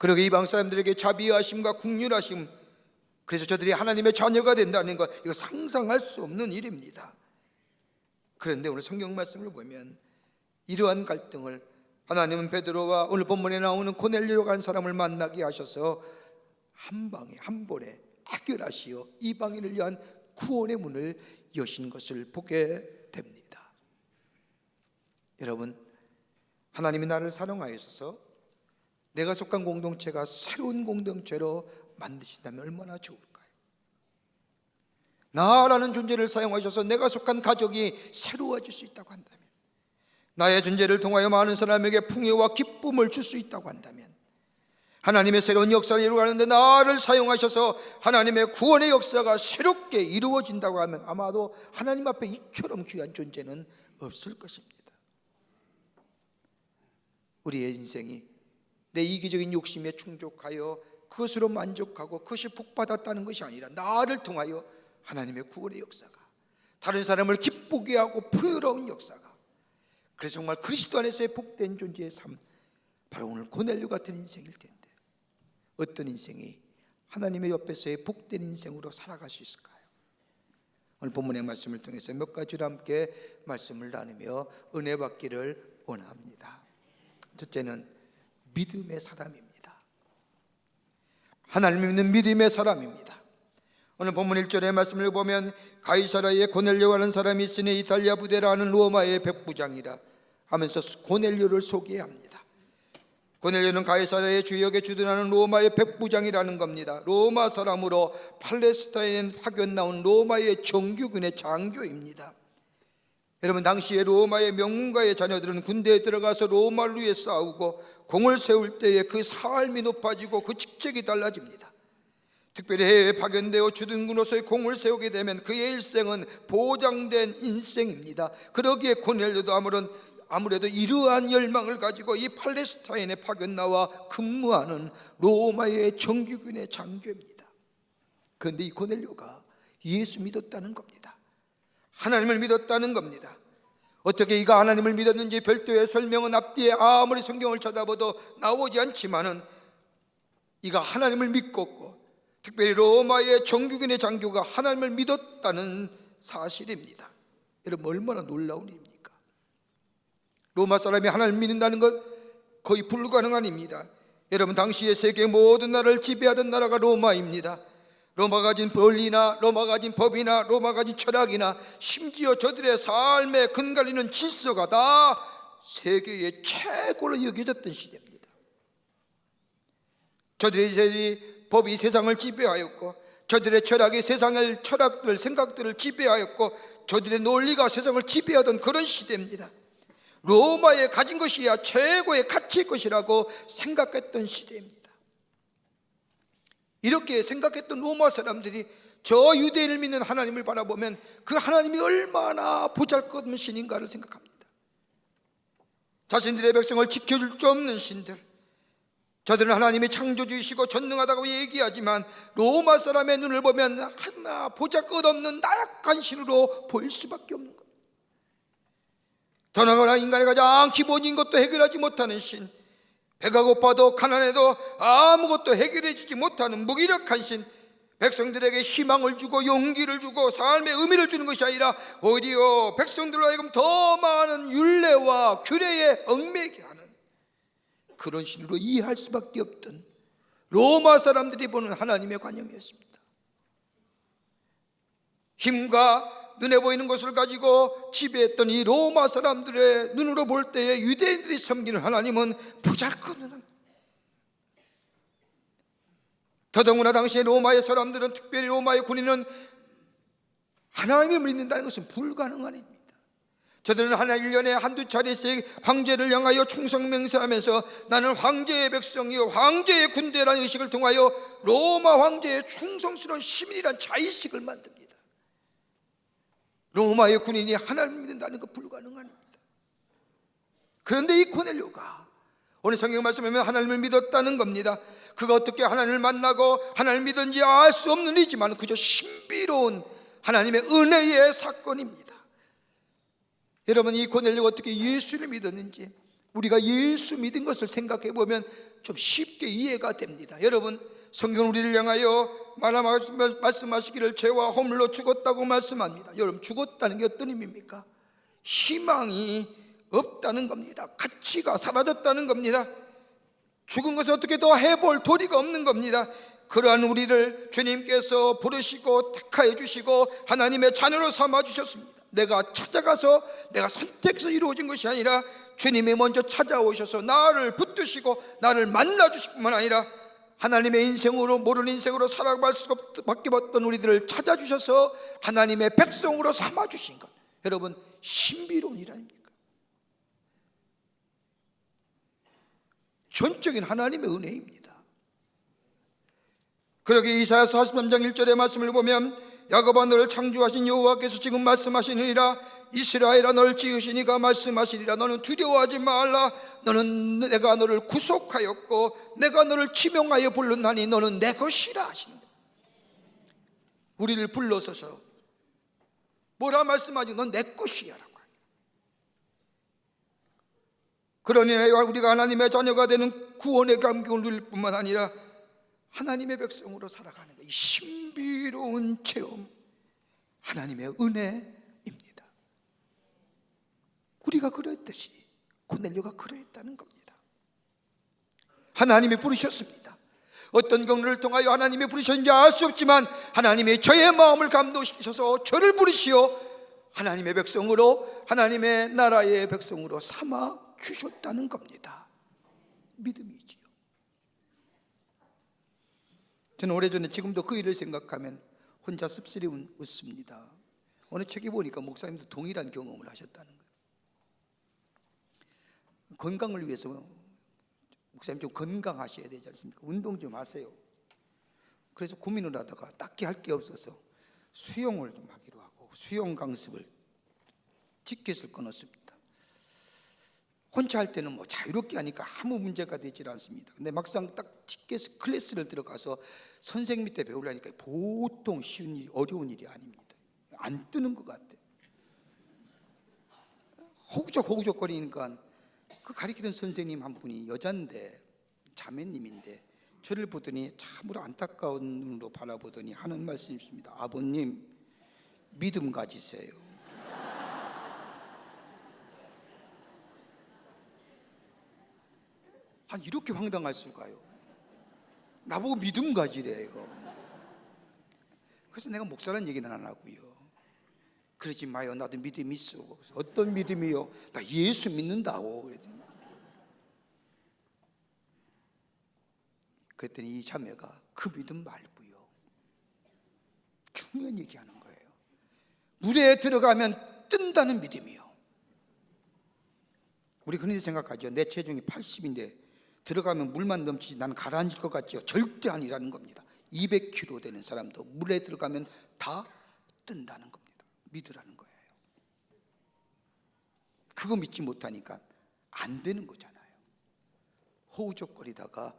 그리고 이방 사람들에게 자비하심과 긍휼하심, 그래서 저들이 하나님의 자녀가 된다는 것, 이거 상상할 수 없는 일입니다. 그런데 오늘 성경 말씀을 보면 이러한 갈등을 하나님은 베드로와 오늘 본문에 나오는 고넬료라고 하는 사람을 만나게 하셔서 한 방에 한 번에 해결하시어 이방인을 위한 구원의 문을 여신 것을 보게 됩니다. 여러분, 하나님이 나를 사랑하셔서 내가 속한 공동체가 새로운 공동체로 만드신다면 얼마나 좋을까요? 나라는 존재를 사용하셔서 내가 속한 가족이 새로워질 수 있다고 한다면, 나의 존재를 통하여 많은 사람에게 풍요와 기쁨을 줄 수 있다고 한다면, 하나님의 새로운 역사를 이루어가는데 나를 사용하셔서 하나님의 구원의 역사가 새롭게 이루어진다고 하면 아마도 하나님 앞에 이처럼 귀한 존재는 없을 것입니다. 우리의 인생이 내 이기적인 욕심에 충족하여 그것으로 만족하고 그것이 복받았다는 것이 아니라 나를 통하여 하나님의 구원의 역사가, 다른 사람을 기쁘게 하고 풍요로운 역사가, 그래서 정말 그리스도 안에서의 복된 존재의 삶, 바로 오늘 고넬료 같은 인생일 텐데 어떤 인생이 하나님의 옆에서의 복된 인생으로 살아갈 수 있을까요? 오늘 본문의 말씀을 통해서 몇 가지로 함께 말씀을 나누며 은혜 받기를 원합니다. 첫째는 믿음의 사람입니다. 하나님을 믿는 믿음의 사람입니다. 오늘 본문 1절의 말씀을 보면 가이사라에 고넬료라는 사람이 있으니 이탈리아 부대라는 로마의 백부장이라 하면서 고넬료를 소개합니다. 고넬료는 가이사라의 주역에 주둔하는 로마의 백부장이라는 겁니다. 로마 사람으로 팔레스타인에 파견 나온 로마의 정규군의 장교입니다. 여러분, 당시에 로마의 명문가의 자녀들은 군대에 들어가서 로마를 위해 싸우고 공을 세울 때에 그 삶이 높아지고 그 직책이 달라집니다. 특별히 해외에 파견되어 주둔군으로서의 공을 세우게 되면 그의 일생은 보장된 인생입니다. 그러기에 고넬료도 아무래도 이러한 열망을 가지고 이 팔레스타인에 파견 나와 근무하는 로마의 정규군의 장교입니다. 그런데 이 고넬료가 예수 믿었다는 겁니다. 하나님을 믿었다는 겁니다. 어떻게 이가 하나님을 믿었는지 별도의 설명은 앞뒤에 아무리 성경을 찾아봐도 나오지 않지만은 이가 하나님을 믿고 특별히 로마의 정규군의 장교가 하나님을 믿었다는 사실입니다. 여러분, 얼마나 놀라운 일입니까? 로마 사람이 하나님을 믿는다는 것 거의 불가능한 일입니다. 여러분, 당시에 세계 모든 나라를 지배하던 나라가 로마입니다. 로마가 가진 권리나 로마가 가진 법이나 로마가 가진 철학이나 심지어 저들의 삶에 근간있는 질서가 다 세계의 최고로 여겨졌던 시대입니다. 저들의 법이 세상을 지배하였고 저들의 철학이 세상의 철학들, 생각들을 지배하였고 저들의 논리가 세상을 지배하던 그런 시대입니다. 로마에 가진 것이야 최고의 가치일 것이라고 생각했던 시대입니다. 이렇게 생각했던 로마 사람들이 저 유대인을 믿는 하나님을 바라보면 그 하나님이 얼마나 보잘것없는 신인가를 생각합니다. 자신들의 백성을 지켜줄 수 없는 신들, 저들은 하나님이 창조주이시고 전능하다고 얘기하지만 로마 사람의 눈을 보면 하나 보잘것없는 나약한 신으로 보일 수밖에 없는 것. 더나거나 인간의 가장 기본인 것도 해결하지 못하는 신, 배가 고파도 가난해도 아무것도 해결해주지 못하는 무기력한 신, 백성들에게 희망을 주고 용기를 주고 삶의 의미를 주는 것이 아니라 오히려 백성들로 하여금 더 많은 율례와 규례에 얽매이게 하는 그런 신으로 이해할 수밖에 없던 로마 사람들이 보는 하나님의 관념이었습니다. 힘과 눈에 보이는 것을 가지고 지배했던 이 로마 사람들의 눈으로 볼 때에 유대인들이 섬기는 하나님은 보잘것없는 하나님. 더더구나 당시에 로마의 사람들은, 특별히 로마의 군인은 하나님을 믿는다는 것은 불가능한 일입니다. 저들은 하나 1년에 한두 차례씩 황제를 향하여 충성 맹세하면서 나는 황제의 백성이요 황제의 군대라는 의식을 통하여 로마 황제의 충성스러운 시민이란 자의식을 만듭니다. 로마의 군인이 하나님을 믿는다는 것 불가능한 일입니다. 그런데 이 고넬료가 오늘 성경 말씀에 보면 하나님을 믿었다는 겁니다. 그가 어떻게 하나님을 만나고 하나님을 믿은지 알 수 없는 일이지만 그저 신비로운 하나님의 은혜의 사건입니다. 여러분, 이 고넬료가 어떻게 예수를 믿었는지 우리가 예수 믿은 것을 생각해 보면 좀 쉽게 이해가 됩니다. 여러분, 성경은 우리를 향하여 말씀하시기를 죄와 허물로 죽었다고 말씀합니다. 여러분, 죽었다는 게 어떤 의미입니까? 희망이 없다는 겁니다. 가치가 사라졌다는 겁니다. 죽은 것을 어떻게 더 해볼 도리가 없는 겁니다. 그러한 우리를 주님께서 부르시고 택하여 주시고 하나님의 자녀로 삼아 주셨습니다. 내가 찾아가서 내가 선택해서 이루어진 것이 아니라 주님이 먼저 찾아오셔서 나를 붙드시고 나를 만나 주실 뿐만 아니라 하나님의 인생으로 모르는 인생으로 살아갈 수밖에 없던 우리들을 찾아주셔서 하나님의 백성으로 삼아주신 것, 여러분 신비로운 일 아닙니까? 전적인 하나님의 은혜입니다. 그러기에 이사야서 43장 1절의 말씀을 보면 야곱아 너를 창조하신 여호와께서 지금 말씀하시느니라 이스라엘아 너를 지으시니가 말씀하시리라 너는 두려워하지 말라 너는 내가 너를 구속하였고 내가 너를 지명하여 불렀나니 너는 내 것이라 하신다. 우리를 불러서서 뭐라 말씀하지? 넌 내 것이야 라고. 그러니 우리가 하나님의 자녀가 되는 구원의 감격을 누릴 뿐만 아니라 하나님의 백성으로 살아가는 이 신비로운 체험, 하나님의 은혜입니다. 우리가 그랬듯이 고넬료가 그러했다는 겁니다. 하나님이 부르셨습니다. 어떤 경로를 통하여 하나님이 부르셨는지 알 수 없지만 하나님이 저의 마음을 감동시키셔서 저를 부르시어 하나님의 백성으로, 하나님의 나라의 백성으로 삼아 주셨다는 겁니다. 믿음이지요. 저는 오래전에, 지금도 그 일을 생각하면 혼자 씁쓸히 웃습니다. 어느 책에 보니까 목사님도 동일한 경험을 하셨다는 거예요. 건강을 위해서 목사님 좀 건강하셔야 되지 않습니까? 운동 좀 하세요. 그래서 고민을 하다가 딱히 할 게 없어서 수영을 좀 하기로 하고 수영 강습을 티켓을 끊었습니다. 혼자 할 때는 뭐 자유롭게 하니까 아무 문제가 되질 않습니다. 근데 막상 딱 티켓 클래스를 들어가서 선생님 밑에 배우려니까 보통 쉬운 일, 어려운 일이 아닙니다. 안 뜨는 것 같아요. 호구적거리니까 그 가르치던 선생님 한 분이 여잔데, 자매님인데, 저를 보더니 참으로 안타까운 눈으로 바라보더니 하는 말씀이 있습니다. 아버님, 믿음 가지세요. 아니, 이렇게 황당할 수가요? 나보고 믿음 가지래요. 그래서 내가 목사라는 얘기는 안 하고요. 그러지 마요. 나도 믿음이 있어. 어떤 믿음이요? 나 예수 믿는다고. 그랬더니 이 자매가 그 믿음 말고요, 중요한 얘기하는 거예요. 물에 들어가면 뜬다는 믿음이요. 우리 흔히 생각하죠. 내 체중이 80인데 들어가면 물만 넘치지 나는 가라앉을 것 같죠. 절대 아니라는 겁니다. 200kg 되는 사람도 물에 들어가면 다 뜬다는 겁니다. 믿으라는 거예요. 그거 믿지 못하니까 안 되는 거잖아요. 호우적거리다가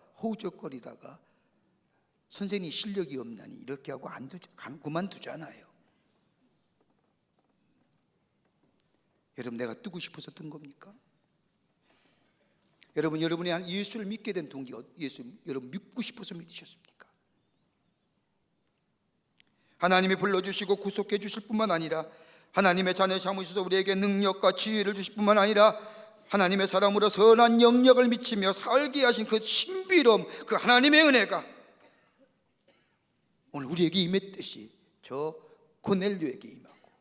선생님이 실력이 없나니 이렇게 하고 그만두잖아요. 여러분, 내가 뜨고 싶어서 뜬 겁니까? 여러분, 여러분이 예수를 믿게 된 동기, 여러분 믿고 싶어서 믿으셨습니까? 하나님이 불러주시고 구속해 주실 뿐만 아니라 하나님의 자녀 삼으셔서 우리에게 능력과 지혜를 주실 뿐만 아니라 하나님의 사람으로 선한 영역을 미치며 살게 하신 그 신비로움, 그 하나님의 은혜가 오늘 우리에게 임했듯이 저 고넬료에게 임하고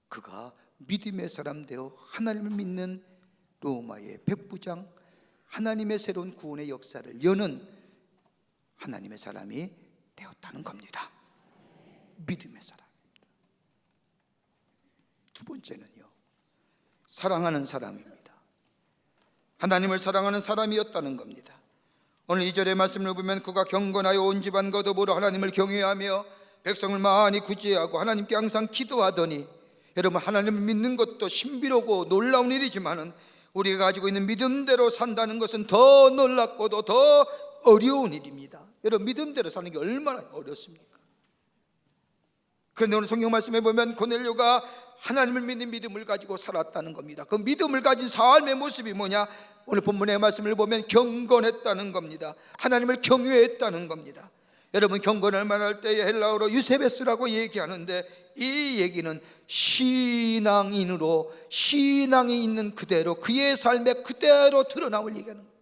그가 믿음의 사람 되어 하나님을 믿는 로마의 백부장, 하나님의 새로운 구원의 역사를 여는 하나님의 사람이 되었다는 겁니다. 믿음의 사람입니다. 두 번째는요, 사랑하는 사람입니다. 하나님을 사랑하는 사람이었다는 겁니다. 오늘 2절의 말씀을 보면 그가 경건하여 온 집안과 더불어 하나님을 경외하며 백성을 많이 구제하고 하나님께 항상 기도하더니, 여러분, 하나님을 믿는 것도 신비로고 놀라운 일이지만은 우리가 가지고 있는 믿음대로 산다는 것은 더 놀랍고도 더 어려운 일입니다. 여러분, 믿음대로 사는 게 얼마나 어렵습니까? 그런데 오늘 성경 말씀에 보면 고넬료가 하나님을 믿는 믿음을 가지고 살았다는 겁니다. 그 믿음을 가진 삶의 모습이 뭐냐? 오늘 본문의 말씀을 보면 경건했다는 겁니다. 하나님을 경외했다는 겁니다. 여러분, 경건을 말할 때에 헬라어로 유세베스라고 얘기하는데, 이 얘기는 신앙인으로 신앙이 있는 그대로 그의 삶에 그대로 드러남을 얘기하는 거예요.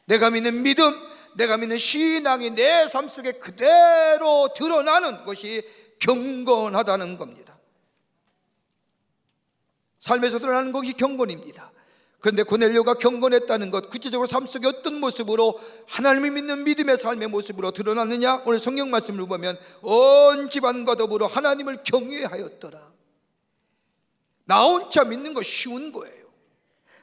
내가 믿는 믿음, 내가 믿는 신앙이 내 삶 속에 그대로 드러나는 것이 경건하다는 겁니다. 삶에서 드러나는 것이 경건입니다. 그런데 고넬료가 경건했다는 것, 구체적으로 삶 속에 어떤 모습으로 하나님을 믿는 믿음의 삶의 모습으로 드러났느냐? 오늘 성경 말씀을 보면 온 집안과 더불어 하나님을 경외하였더라. 나 혼자 믿는 거 쉬운 거예요.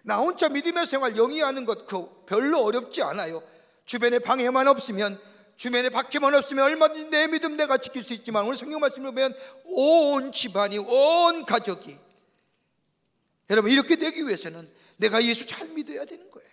나 혼자 믿음의 생활 영위하는 것 별로 어렵지 않아요. 주변에 방해만 없으면, 주변에 박해만 없으면 얼마든지 내 믿음 내가 지킬 수 있지만, 오늘 성경 말씀을 보면 온 집안이, 온 가족이, 여러분, 이렇게 되기 위해서는 내가 예수 잘 믿어야 되는 거예요.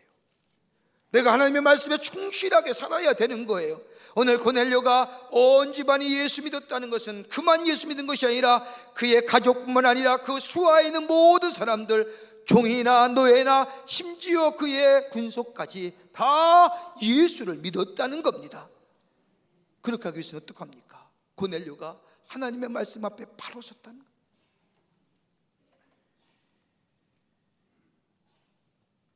내가 하나님의 말씀에 충실하게 살아야 되는 거예요. 오늘 고넬료가 온 집안이 예수 믿었다는 것은 그만 예수 믿은 것이 아니라 그의 가족뿐만 아니라 그 수하에 있는 모든 사람들, 종이나 노예나 심지어 그의 군속까지 다 예수를 믿었다는 겁니다. 그렇게 하기 위해서는 어떡합니까? 고넬료가 하나님의 말씀 앞에 바로 섰다는 겁니다.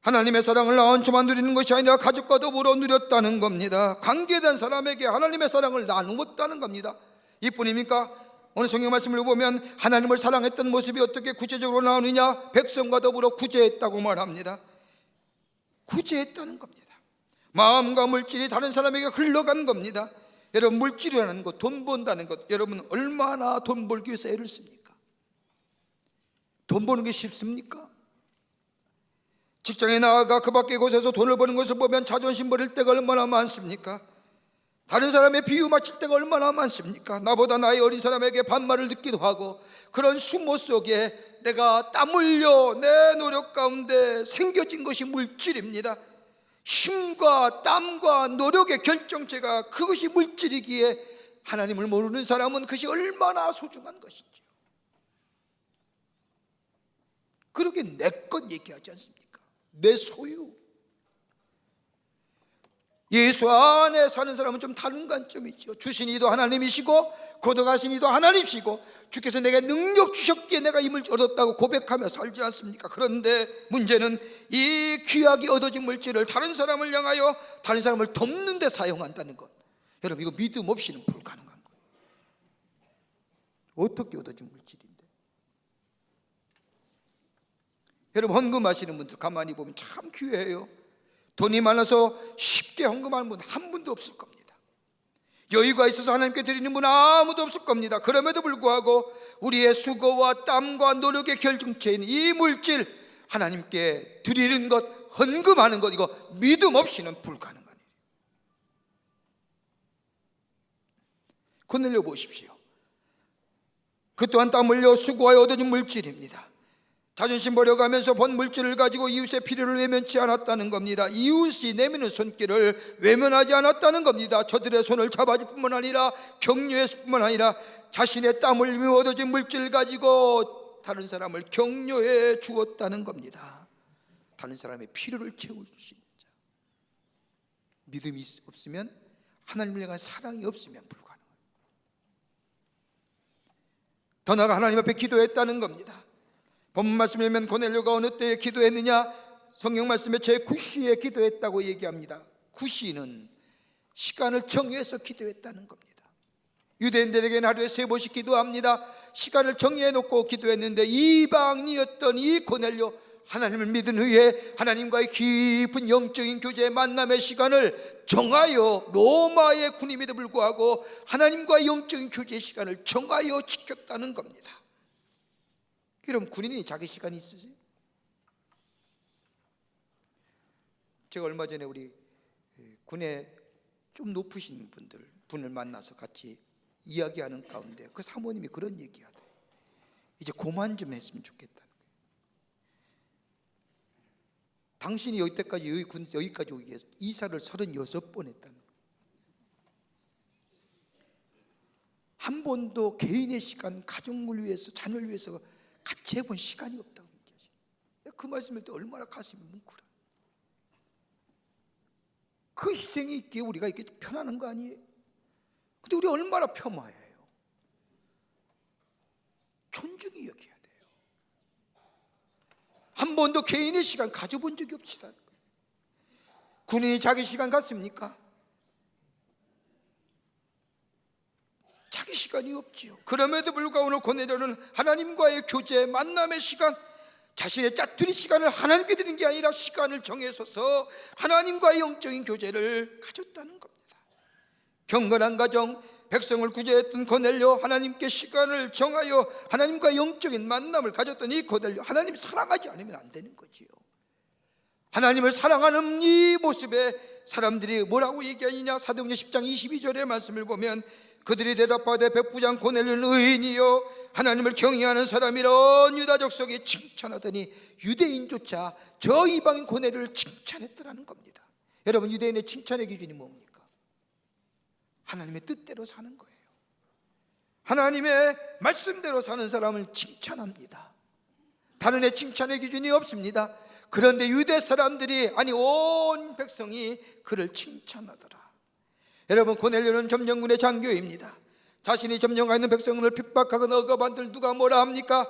하나님의 사랑을 나 혼자만 누리는 것이 아니라 가족과 더불어 누렸다는 겁니다. 관계된 사람에게 하나님의 사랑을 나누었다는 겁니다. 이뿐입니까? 오늘 성경 말씀을 보면 하나님을 사랑했던 모습이 어떻게 구체적으로 나오느냐? 백성과 더불어 구제했다고 말합니다. 구제했다는 겁니다. 마음과 물질이 다른 사람에게 흘러간 겁니다. 여러분, 물질이라는 것, 돈 번다는 것, 여러분 얼마나 돈 벌기 위해서 애를 씁니까? 돈 버는 게 쉽습니까? 직장에 나아가 그 밖의 곳에서 돈을 버는 것을 보면 자존심 버릴 때가 얼마나 많습니까? 다른 사람의 비유 맞힐 때가 얼마나 많습니까? 나보다 나이 어린 사람에게 반말을 듣기도 하고, 그런 수모 속에 내가 땀 흘려 내 노력 가운데 생겨진 것이 물질입니다. 힘과 땀과 노력의 결정체가 그것이 물질이기에 하나님을 모르는 사람은 그것이 얼마나 소중한 것인지, 그렇게 내 것 얘기하지 않습니까? 내 소유. 예수 안에 사는 사람은 좀 다른 관점이 있죠. 주신 이도 하나님이시고 거둬가신 이도 하나님이시고 주께서 내게 능력 주셨기에 내가 힘을 얻었다고 고백하며 살지 않습니까? 그런데 문제는 이 귀하게 얻어진 물질을 다른 사람을 향하여 다른 사람을 돕는 데 사용한다는 것. 여러분, 이거 믿음 없이는 불가능한 거예요. 어떻게 얻어진 물질인데? 여러분, 헌금하시는 분들 가만히 보면 참 귀해요. 돈이 많아서 쉽게 헌금하는 분 한 분도 없을 겁니다. 여유가 있어서 하나님께 드리는 분 아무도 없을 겁니다. 그럼에도 불구하고 우리의 수고와 땀과 노력의 결정체인 이 물질 하나님께 드리는 것, 헌금하는 것, 이거 믿음 없이는 불가능한 일이에요. 거슬려 보십시오. 그 또한 땀 흘려 수고하여 얻어진 물질입니다. 자존심 버려가면서 번 물질을 가지고 이웃의 필요를 외면치 않았다는 겁니다. 이웃이 내미는 손길을 외면하지 않았다는 겁니다. 저들의 손을 잡아줄 뿐만 아니라 격려했을 뿐만 아니라 자신의 땀을 흘리며 얻어진 물질을 가지고 다른 사람을 격려해 주었다는 겁니다. 다른 사람의 필요를 채울 수 있는 자. 믿음이 없으면, 하나님을 향한 사랑이 없으면 불가능합니다. 더 나아가 하나님 앞에 기도했다는 겁니다. 본문 말씀에 보면 고넬료가 어느 때에 기도했느냐? 성경 말씀에 제9시에 기도했다고 얘기합니다. 9시는 시간을 정해서 기도했다는 겁니다. 유대인들에게는 하루에 3번씩 기도합니다. 시간을 정해놓고 기도했는데 이방인이었던 이 고넬료, 하나님을 믿은 후에 하나님과의 깊은 영적인 교제의 만남의 시간을 정하여, 로마의 군임에도 불구하고 하나님과의 영적인 교제의 시간을 정하여 지켰다는 겁니다. 그럼 군인이 자기 시간이 있으세요? 제가 얼마 전에 우리 군에 좀 높으신 분을 만나서 같이 이야기하는 가운데 그 사모님이 그런 얘기하더라고요. 이제 그만 좀 했으면 좋겠다는 거예요. 당신이 여기까지 오기 위해서 이사를 36번 했다는 거예요. 한 번도 개인의 시간, 가족을 위해서, 자녀를 위해서 같이 해본 시간이 없다고 얘기하시죠. 그 말씀을 때 얼마나 가슴이 뭉클해요. 그 희생이 있기에 우리가 이렇게 편안한 거 아니에요? 근데 우리 얼마나 폄하해요. 존중이 여겨야 돼요. 한 번도 개인의 시간 가져본 적이 없시다. 군인이 자기 시간 갖습니까? 자기 시간이 없지요. 그럼에도 불구하고 오늘 고넬료는 하나님과의 교제, 만남의 시간, 자신의 짜투리 시간을 하나님께 드린 게 아니라 시간을 정해서서 하나님과의 영적인 교제를 가졌다는 겁니다. 경건한 가정, 백성을 구제했던 고넬료, 하나님께 시간을 정하여 하나님과의 영적인 만남을 가졌던 이 고넬료, 하나님 사랑하지 않으면 안 되는 거지요. 하나님을 사랑하는 이 모습에 사람들이 뭐라고 얘기하느냐? 사도행전 10장 22절의 말씀을 보면 그들이 대답하되 백부장 고넬료는 의인이요 하나님을 경외하는 사람이라 유다족 속에 칭찬하더니 유대인조차 저 이방인 고넬료를 칭찬했더라는 겁니다. 여러분, 유대인의 칭찬의 기준이 뭡니까? 하나님의 뜻대로 사는 거예요. 하나님의 말씀대로 사는 사람을 칭찬합니다. 다른 애 칭찬의 기준이 없습니다. 그런데 유대 사람들이, 아니 온 백성이 그를 칭찬하더라. 여러분, 고넬료는 점령군의 장교입니다. 자신이 점령하고 있는 백성을 핍박하거나 억압한들 누가 뭐라 합니까?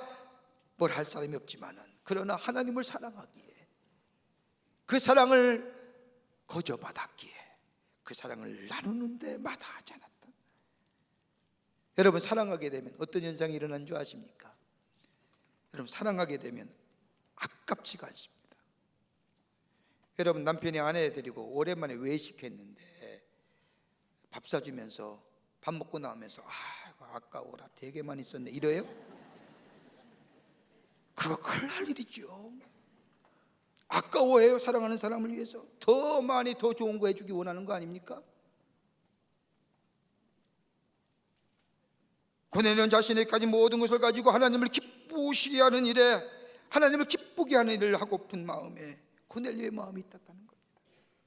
뭘 할 사람이 없지만은, 그러나 하나님을 사랑하기에 그 사랑을 거저받았기에 그 사랑을 나누는 데 마다하지 않았다. 여러분, 사랑하게 되면 어떤 현상이 일어나는 줄 아십니까? 여러분, 사랑하게 되면 아깝지가 않습니다. 여러분, 남편이 아내 데리고 오랜만에 외식했는데 밥 사주면서 밥 먹고 나오면서 아이고 아까워라 되게 많이 썼네 이래요? 그거 큰일 날 일이죠. 아까워해요. 사랑하는 사람을 위해서 더 많이 더 좋은 거 해주기 원하는 거 아닙니까? 고넬료는 자신에게 가진 모든 것을 가지고 하나님을 기쁘시게 하는 일에, 하나님을 기쁘게 하는 일을 하고픈 마음에 고넬료의 마음이 있었다는 겁니다.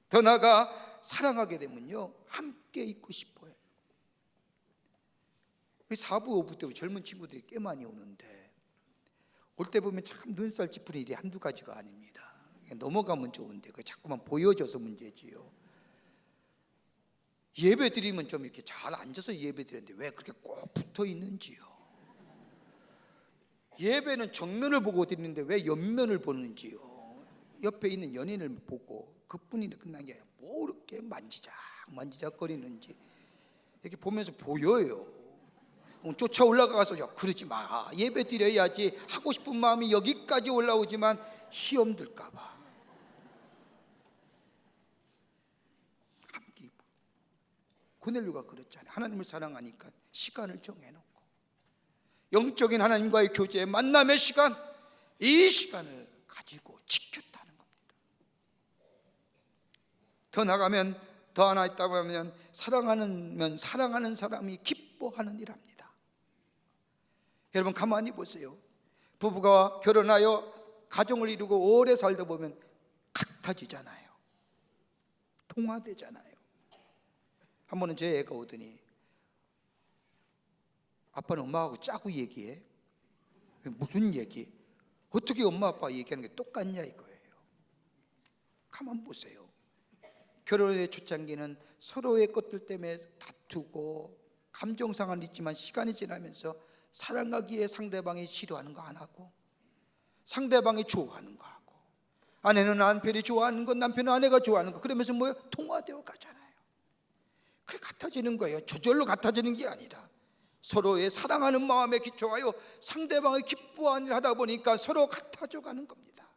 더 나아가 사랑하게 되면요 함께 있고 싶어요. 우리 4부 5부 때 젊은 친구들이 꽤 많이 오는데 올 때 보면 참 눈살 찌푸린 일이 한두 가지가 아닙니다. 넘어가면 좋은데 그 자꾸만 보여져서 문제지요. 예배 드리면 좀 이렇게 잘 앉아서 예배 드리는데 왜 그렇게 꼭 붙어 있는지요. 예배는 정면을 보고 드리는데 왜 옆면을 보는지요. 옆에 있는 연인을 보고 그뿐이 끝난 게 아니라 뭐 이렇게 만지작거리는지 이렇게 보면서 보여요. 쫓아 올라가서 그러지 마, 예배 드려야지 하고 싶은 마음이 여기까지 올라오지만 시험 들까 봐 함께. 고넬료가 그렇잖아요. 하나님을 사랑하니까 시간을 정해놓고 영적인 하나님과의 교제, 만남의 시간, 이 시간을 가지고 지켰다는 겁니다. 더 나가면 더 하나 있다고 하면 사랑하는 사람이 기뻐하는 일합니다. 여러분, 가만히 보세요. 부부가 결혼하여 가정을 이루고 오래 살다 보면 같아지잖아요. 통화되잖아요. 한 번은 제 애가 오더니 아빠는 엄마하고 짜고 얘기해. 무슨 얘기? 어떻게 엄마 아빠 얘기하는 게 똑같냐 이거예요. 가만 보세요. 결혼의 초창기는 서로의 것들 때문에 다투고 감정상은 있지만 시간이 지나면서 사랑하기에 상대방이 싫어하는 거 안 하고 상대방이 좋아하는 거 하고, 아내는 남편이 좋아하는 건 남편은 아내가 좋아하는 거, 그러면서 뭐예요? 통화되어 가잖아요. 그래 같아지는 거예요. 저절로 같아지는 게 아니라 서로의 사랑하는 마음에 기초하여 상대방의 기뻐하는 일을 하다 보니까 서로 같아져 가는 겁니다.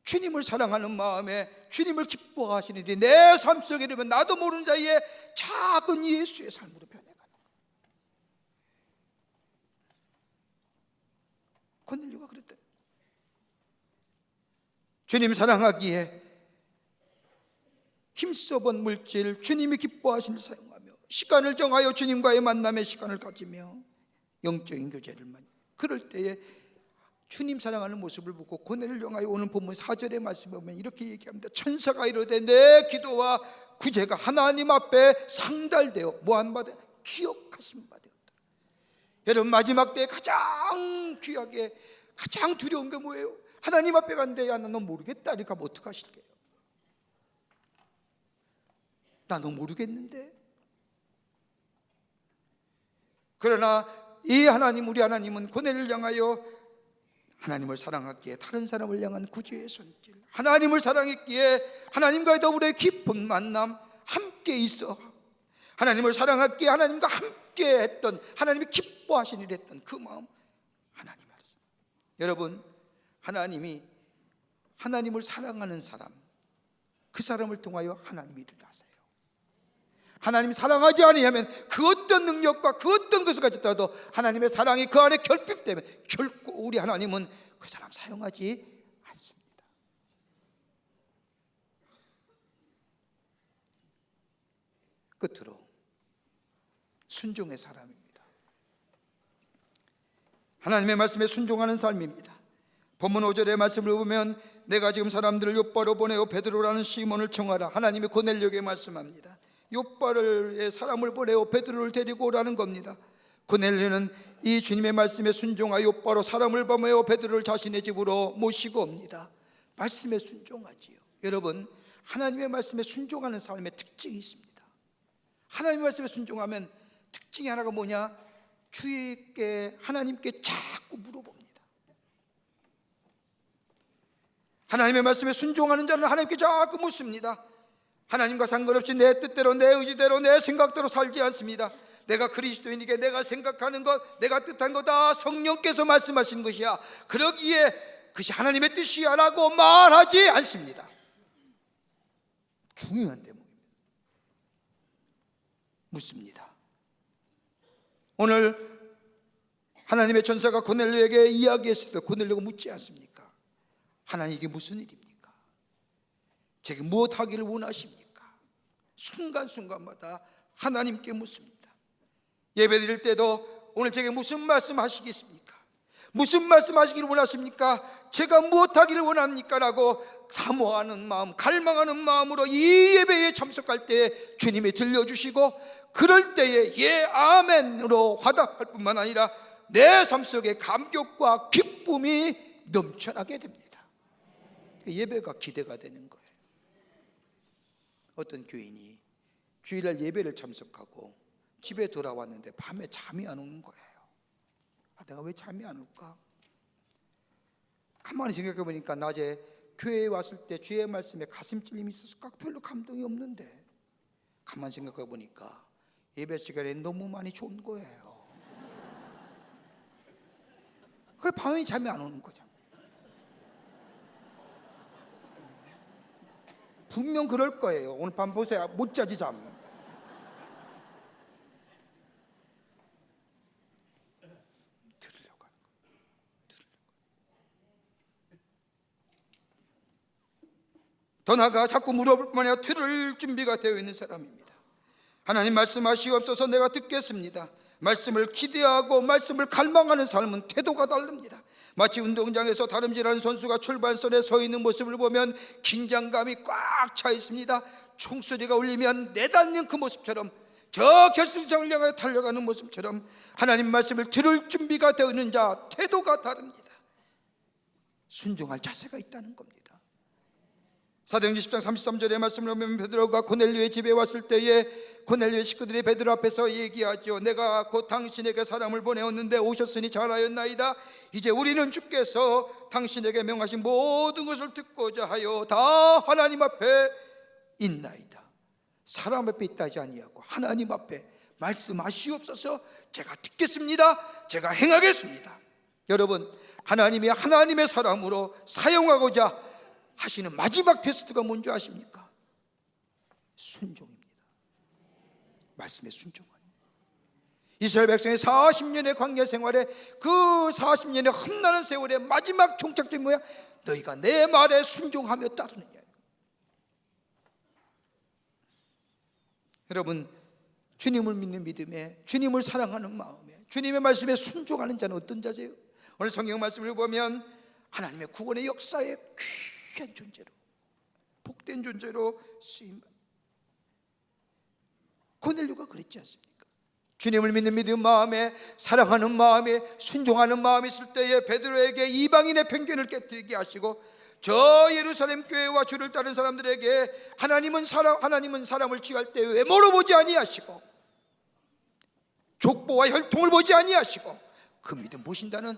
주님을 사랑하는 마음에 주님을 기뻐하시는 일이 내 삶 속에 이르면 나도 모르는 사이에 작은 예수의 삶으로 변해가는 거예요. 고넬료가 그랬다. 주님 사랑하기에 힘써본 물질, 주님이 기뻐하시는 일을 사용하며 시간을 정하여 주님과의 만남의 시간을 가지며 영적인 교제를 많이, 그럴 때에 주님 사랑하는 모습을 보고 고넬료를 향하여 오늘 본문 4절의 말씀을 보면 이렇게 얘기합니다. 천사가 이르되 내 기도와 구제가 하나님 앞에 상달되어 뭐한바되 기억하신 바 되었다. 여러분, 마지막 때에 가장 귀하게 가장 두려운 게 뭐예요? 하나님 앞에 갔는데 야, 나 너 모르겠다 이렇게 하면 어떡하실게요? 나 너 모르겠는데. 그러나 이 하나님, 우리 하나님은 고넬료를 향하여 하나님을 사랑하기에 다른 사람을 향한 구제의 손길, 하나님을 사랑했기에 하나님과의 더불어 깊은 만남, 함께 있어 하나님을 사랑했기에 하나님과 함께 했던, 하나님이 기뻐하신 일을 했던 그 마음, 하나님 알았어요. 여러분, 하나님이 하나님을 사랑하는 사람, 그 사람을 통하여 하나님이 일을 하세요. 하나님 사랑하지 아니하면 그 어떤 능력과 그 어떤 것을 가졌더라도 하나님의 사랑이 그 안에 결핍되면 결코 우리 하나님은 그 사람 사용하지 않습니다. 끝으로 순종의 사람입니다. 하나님의 말씀에 순종하는 삶입니다. 본문 5절의 말씀을 보면 내가 지금 사람들을 욥바로 보내어 베드로라는 시몬을 청하라. 하나님이 고넬료에게 말씀합니다. 욥바를 사람을 보내어 베드로를 데리고 오라는 겁니다. 고넬료는 이 주님의 말씀에 순종하여 욥바로 사람을 보내어 베드로를 자신의 집으로 모시고 옵니다. 말씀에 순종하지요. 여러분, 하나님의 말씀에 순종하는 삶의 특징이 있습니다. 하나님의 말씀에 순종하면 특징이 하나가 뭐냐? 주께 하나님께 자꾸 물어봅니다. 하나님의 말씀에 순종하는 자는 하나님께 자꾸 묻습니다. 하나님과 상관없이 내 뜻대로, 내 의지대로, 내 생각대로 살지 않습니다. 내가 그리스도인에게 내가 생각하는 것, 내가 뜻한 것 다 성령께서 말씀하신 것이야, 그러기에 그것이 하나님의 뜻이야 라고 말하지 않습니다. 중요한 대목입니다. 묻습니다. 오늘 하나님의 천사가 고넬료에게 이야기했을 때 고넬료가 묻지 않습니까? 하나님, 이게 무슨 일입니까? 제게 무엇 하기를 원하십니까? 순간순간마다 하나님께 묻습니다. 예배 드릴 때도 오늘 제게 무슨 말씀 하시겠습니까? 무슨 말씀 하시기를 원하십니까? 제가 무엇 하기를 원합니까? 라고 사모하는 마음, 갈망하는 마음으로 이 예배에 참석할 때에 주님이 들려주시고, 그럴 때에 예 아멘으로 화답할 뿐만 아니라 내 삶 속에 감격과 기쁨이 넘쳐나게 됩니다. 예배가 기대가 되는 거예요. 어떤 교인이 주일날 예배를 참석하고 집에 돌아왔는데 밤에 잠이 안 오는 거예요. 내가 왜 잠이 안 올까? 가만히 생각해 보니까 낮에 교회에 왔을 때 주의 말씀에 가슴 찔림이 있었을까? 별로 감동이 없는데, 가만히 생각해 보니까 예배 시간에 너무 많이 좋은 거예요. 그 밤에 잠이 안 오는 거죠. 분명 그럴 거예요. 오늘 밤 보세요. 못 자지 잠. 들으려고 하는 거예요. 더 나아가 자꾸 물어볼 뿐만 아니라 들을 준비가 되어 있는 사람입니다. 하나님 말씀하시옵소서, 내가 듣겠습니다. 말씀을 기대하고 말씀을 갈망하는 삶은 태도가 다릅니다. 마치 운동장에서 다름질하는 선수가 출발선에 서 있는 모습을 보면 긴장감이 꽉 차 있습니다. 총소리가 울리면 내닫는 그 모습처럼, 저 결승장을 향하여 달려가는 모습처럼 하나님 말씀을 들을 준비가 되어 있는 자, 태도가 다릅니다. 순종할 자세가 있다는 겁니다. 사도행전 10장 33절의 말씀을 보면 베드로가 고넬료의 집에 왔을 때에 고넬료의 식구들이 베드로 앞에서 얘기하죠. 내가 곧 당신에게 사람을 보내었는데 오셨으니 잘하였나이다. 이제 우리는 주께서 당신에게 명하신 모든 것을 듣고자 하여 다 하나님 앞에 있나이다. 사람 앞에 있다 하지 아니하고 하나님 앞에 말씀하시옵소서, 제가 듣겠습니다. 제가 행하겠습니다. 여러분, 하나님이 하나님의 사람으로 사용하고자 하시는 마지막 테스트가 뭔지 아십니까? 순종입니다. 말씀에 순종하는. 이스라엘 백성의 40년의 광야 생활에, 그 40년의 험난한 세월의 마지막 종착점이 뭐야? 너희가 내 말에 순종하며 따르느냐. 여러분, 주님을 믿는 믿음에, 주님을 사랑하는 마음에, 주님의 말씀에 순종하는 자는 어떤 자세요? 오늘 성경 말씀을 보면 하나님의 구원의 역사에 귀한 존재로, 복된 존재로 쓰임. 고넬료가 그랬지 않습니까? 주님을 믿는 믿음 마음에, 사랑하는 마음에, 순종하는 마음이 있을 때에 베드로에게 이방인의 편견을 깨뜨리게 하시고, 저 예루살렘 교회와 주를 따른 사람들에게 하나님은 사람을 취할 때 외모로 보지 아니하시고 족보와 혈통을 보지 아니하시고 그 믿음 보신다는,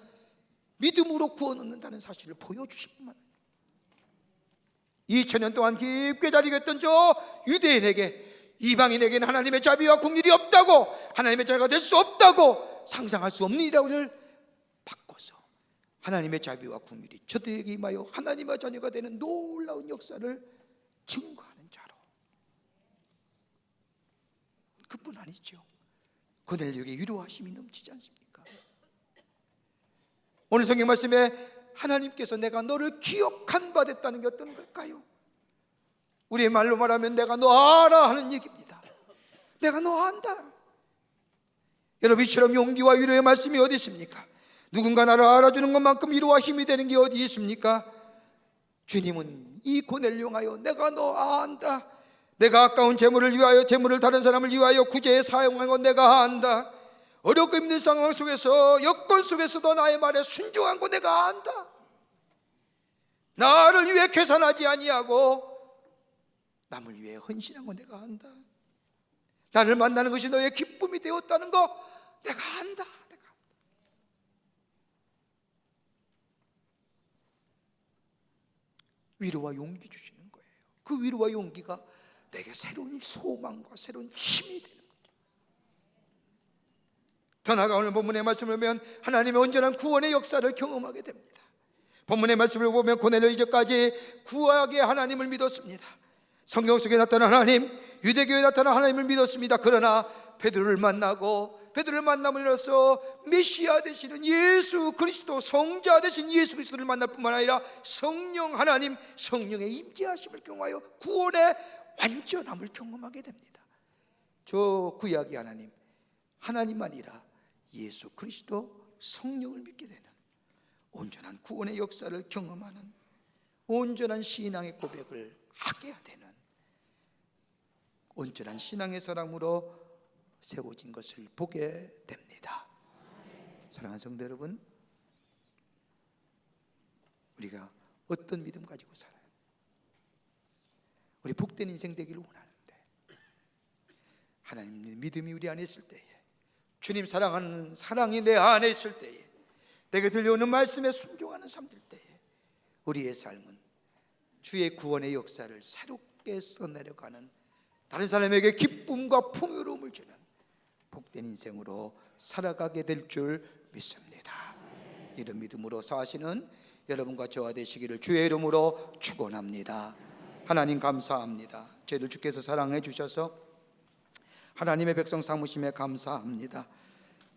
믿음으로 구원 얻는다는 사실을 보여주실 뿐만 아니라 2000년 동안 깊게 자리했던 저 유대인에게, 이방인에게는 하나님의 자비와 긍휼이 없다고, 하나님의 자녀가 될 수 없다고, 상상할 수 없는 일을 바꿔서 하나님의 자비와 긍휼이 저들에게 임하여 하나님의 자녀가 되는 놀라운 역사를 증거하는 자로. 그뿐 아니죠. 고넬료에게 위로하심이 넘치지 않습니까? 오늘 성경 말씀에 하나님께서 내가 너를 기억한 바 됐다는 게 어떤 걸까요? 우리의 말로 말하면 내가 너 알아 하는 얘기입니다. 내가 너 안다. 여러분, 이처럼 용기와 위로의 말씀이 어디 있습니까? 누군가 나를 알아주는 것만큼 위로와 힘이 되는 게 어디 있습니까? 주님은 이 고넬료를 하여 내가 너 안다. 내가 아까운 재물을 위하여, 재물을 다른 사람을 위하여 구제에 사용한 건 내가 안다. 어렵고 힘든 상황 속에서, 여건 속에서도 나의 말에 순종한 거 내가 안다. 나를 위해 계산하지 아니하고 남을 위해 헌신한 거 내가 안다. 나를 만나는 것이 너의 기쁨이 되었다는 거 내가 안다. 위로와 용기 주시는 거예요. 그 위로와 용기가 내게 새로운 소망과 새로운 힘이 되는 거죠. 더 나아가 오늘 본문의 말씀을 보면 하나님의 온전한 구원의 역사를 경험하게 됩니다. 본문의 말씀을 보면 고넬료 이전까지 구하게 하나님을 믿었습니다. 성경 속에 나타난 하나님, 유대교에 나타난 하나님을 믿었습니다. 그러나 베드로를 만남으로써 메시아 되시는 예수 그리스도, 성자 되신 예수 그리스도를 만날 뿐만 아니라 성령 하나님, 성령의 임재하심을 경험하여 구원의 완전함을 경험하게 됩니다. 저 구약의 하나님만이라 예수 그리스도, 성령을 믿게 되는 온전한 구원의 역사를 경험하는 온전한 신앙의 고백을 하게 되는 온전한 신앙의 사람으로 세워진 것을 보게 됩니다. 사랑하는 성도 여러분, 우리가 어떤 믿음 가지고 살아요? 우리 복된 인생 되기를 원하는데 하나님의 믿음이 우리 안에 있을 때에, 주님 사랑하는 사랑이 내 안에 있을 때에, 내게 들려오는 말씀에 순종하는 삶들 때에 우리의 삶은 주의 구원의 역사를 새롭게 써내려가는, 다른 사람에게 기쁨과 풍요로움을 주는 복된 인생으로 살아가게 될 줄 믿습니다. 이런 믿음으로 사시는 여러분과 저와 되시기를 주의 이름으로 축원합니다. 하나님 감사합니다. 저희들 주께서 사랑해 주셔서 하나님의 백성 삼으심에 감사합니다.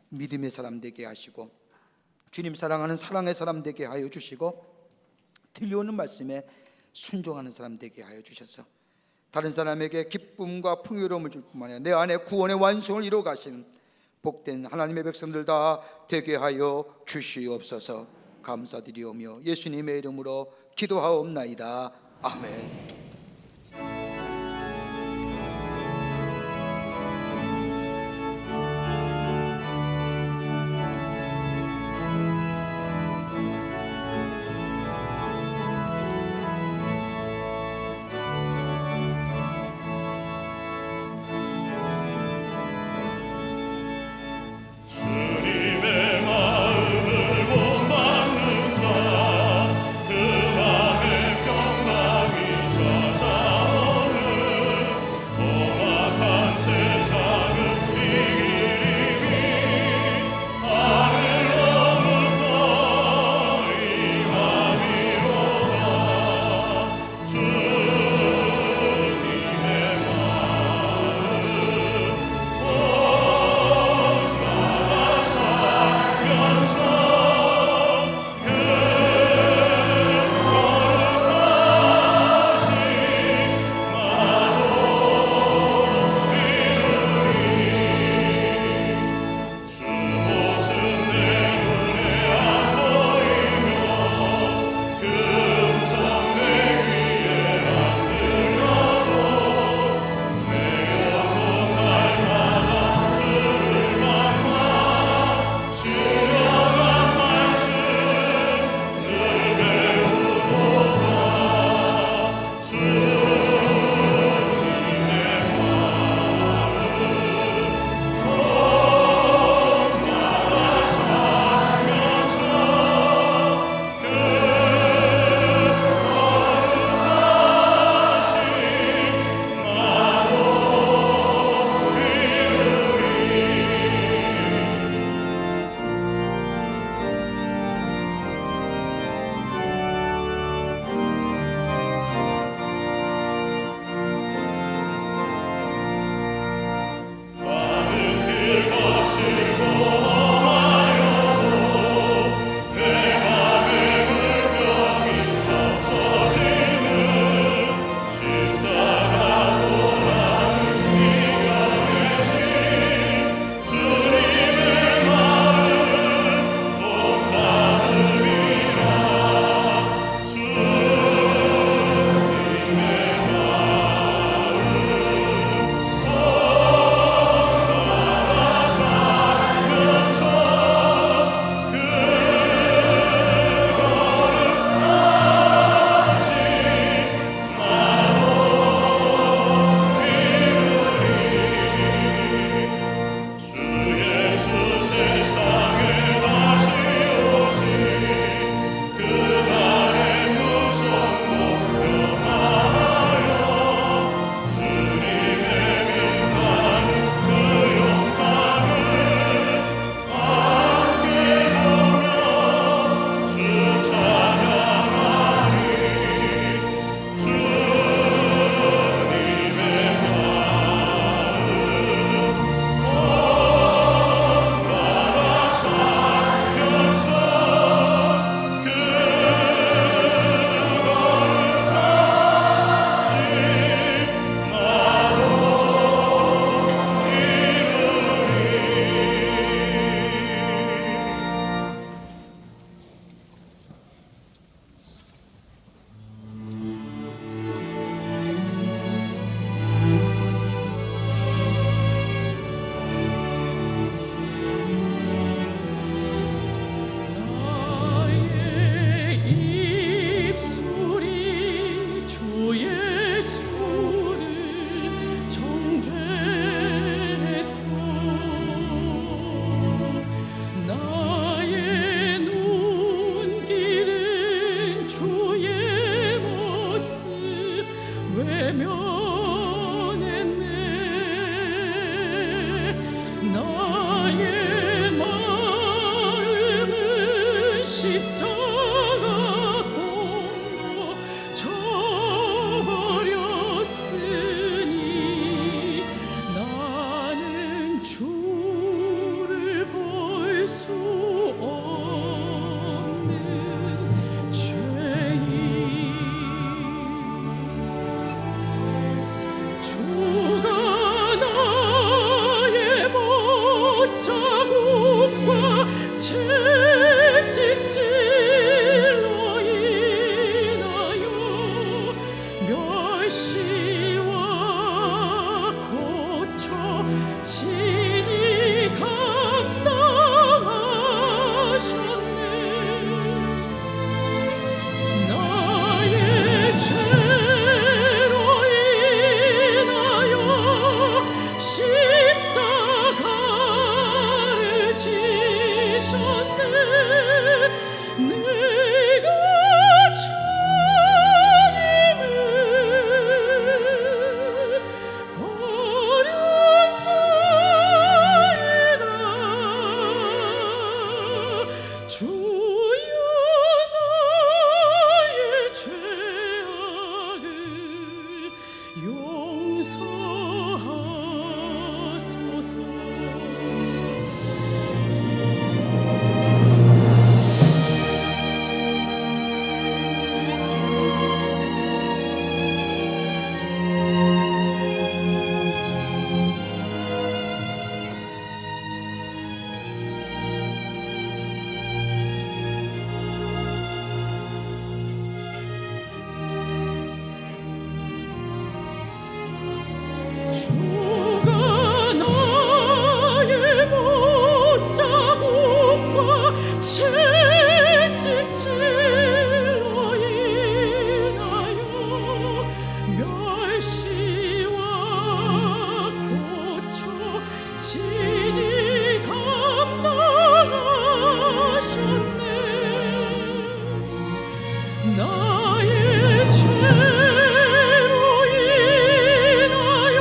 믿음의 사람 되게 하시고 주님 사랑하는 사랑의 사람 되게 하여 주시고 들려오는 말씀에 순종하는 사람 되게 하여 주셔서 다른 사람에게 기쁨과 풍요로움을 줄 뿐만 아니라 내 안에 구원의 완성을 이루어 가시는 복된 하나님의 백성들 다 되게 하여 주시옵소서. 감사드리오며 예수님의 이름으로 기도하옵나이다. 아멘. 주님의 마음을 못 막는 자, 그 맘에 평강이 자 친히 담당하셨네. 나의 죄로 인하여 십자가를 지셨네. 내가 주님을 버렸나이다. 주여 나의 죄악을 용서하소서. 주가 나의 못자국과 채찍질로 인하여 멸시와 고초 친히 담당하셨네. 나의 죄로 인하여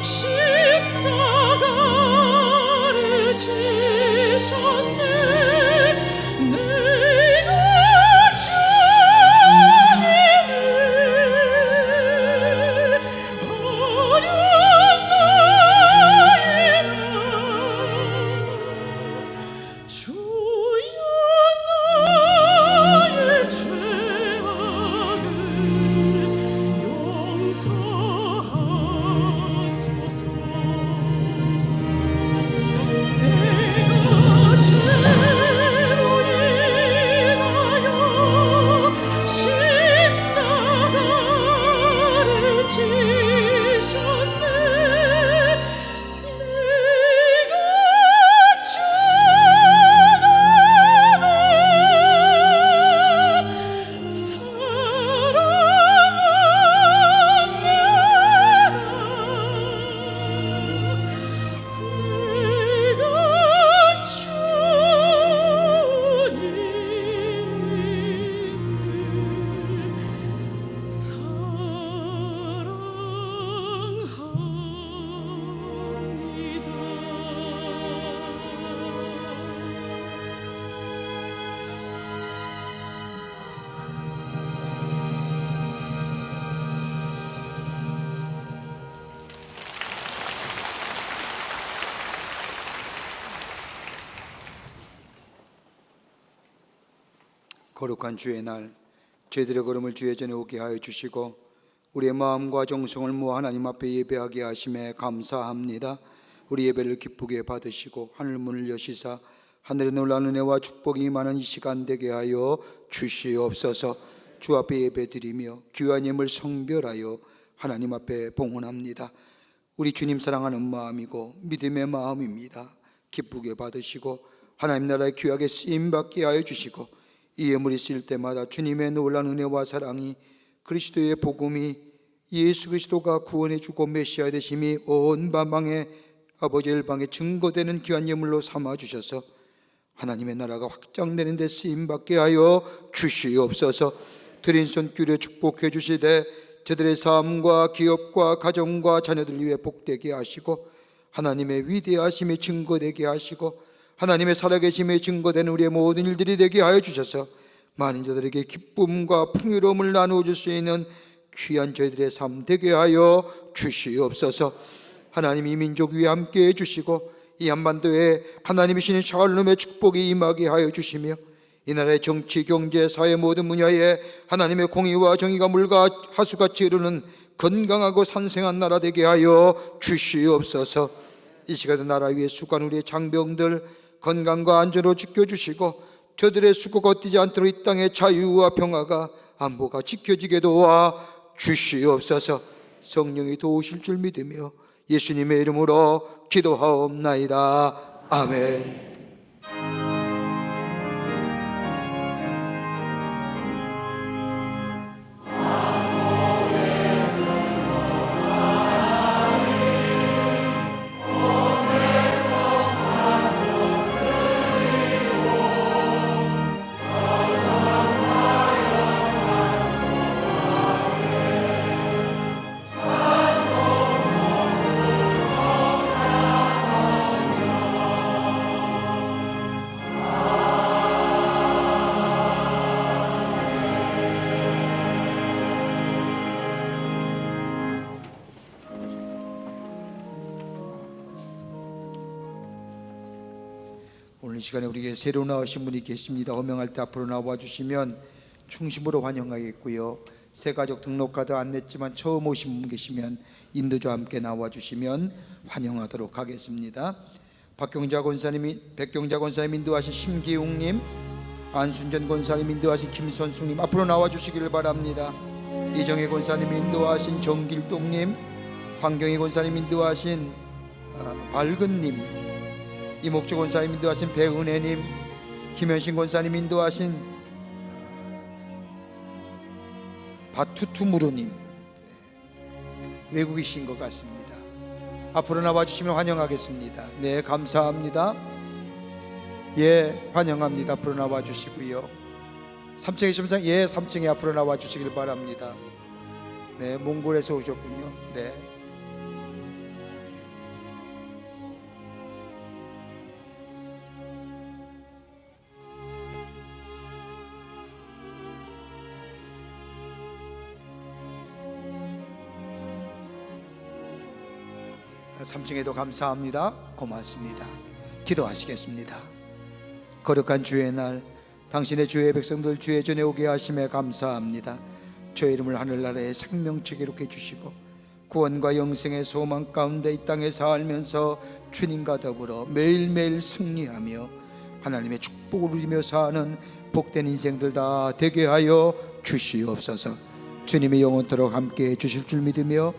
십자가를 지셨네. 내가 주님을 버렸나이다. 주여 나의 죄악을 용서하소서. 내가 죄로 인하여 십자가를 지셨네. 내가 주님을 사랑합니다. 내가 주님을 거룩한 주의 날, 저희들의 걸음을 주의 전에 오게 하여 주시고 우리의 마음과 정성을 모아 하나님 앞에 예배하게 하심에 감사합니다. 우리 예배를 기쁘게 받으시고 하늘 문을 여시사 하늘에 놀라운 은혜와 축복이 임하는 이 시간 되게 하여 주시옵소서. 주 앞에 예배드리며 귀한 예물 성별하여 하나님 앞에 봉헌합니다. 우리 주님 사랑하는 마음이고 믿음의 마음입니다. 기쁘게 받으시고 하나님 나라의 귀하게 쓰임받게 하여 주시고 이 예물이 쓰일 때마다 주님의 놀라운 은혜와 사랑이, 그리스도의 복음이, 예수 그리스도가 구원해 주고 메시아 되심이 온 만방에 아버지 일방에 증거되는 귀한 예물로 삼아 주셔서 하나님의 나라가 확장되는 데 쓰임받게 하여 주시옵소서. 드린 손 기울여 축복해 주시되 저들의 삶과 기업과 가정과 자녀들 위해 복되게 하시고 하나님의 위대하심이 증거되게 하시고 하나님의 살아계심에 증거되는 우리의 모든 일들이 되게 하여 주셔서 많은 자들에게 기쁨과 풍요로움을 나누어 줄 수 있는 귀한 저희들의 삶 되게 하여 주시옵소서. 하나님 이 민족 위에 함께 해주시고 이 한반도에 하나님이시는 샬롬의 축복이 임하게 하여 주시며 이 나라의 정치, 경제, 사회 모든 분야에 하나님의 공의와 정의가 물과 하수같이 흐르는 건강하고 산생한 나라 되게 하여 주시옵소서. 이 시간에 나라 위에 수고한 우리의 장병들 건강과 안전으로 지켜주시고 저들의 수고가 헛되지 않도록 이 땅의 자유와 평화가 안보가 지켜지게 도와 주시옵소서. 성령이 도우실 줄 믿으며 예수님의 이름으로 기도하옵나이다. 아멘. 오늘 이 시간에 우리에게 새로 나오신 분이 계십니다. 호명할 때 앞으로 나와 주시면 충심으로 환영하겠고요. 새가족 등록카드 안 냈지만 처음 오신 분 계시면 인도자와 함께 나와 주시면 환영하도록 하겠습니다. 백경자 권사님 인도하신 심기웅님, 안순전 권사님 인도하신 김선숙님 앞으로 나와 주시기를 바랍니다. 이정혜 권사님 인도하신 정길동님, 황경희 권사님 인도하신 밝은님, 이목주 권사님 인도하신 배은혜님, 김현신 권사님 인도하신 바투투무르님, 외국이신 것 같습니다. 앞으로 나와주시면 환영하겠습니다. 네, 감사합니다. 예, 환영합니다. 앞으로 나와주시고요. 3층에 점상, 예, 3층에 앞으로 나와주시길 바랍니다. 네, 몽골에서 오셨군요. 네. 삼층에도 감사합니다. 고맙습니다. 기도하시겠습니다. 거룩한 주의 날, 당신의 주의 백성들 주의 전에 오게 하심에 감사합니다. 저의 이름을 하늘나라의 생명책에 이렇게 주시고 구원과 영생의 소망 가운데 이 땅에 살면서 주님과 더불어 매일매일 승리하며 하나님의 축복을 누리며 사는 복된 인생들 다 되게 하여 주시옵소서. 주님이 영원토록 함께해 주실 줄 믿으며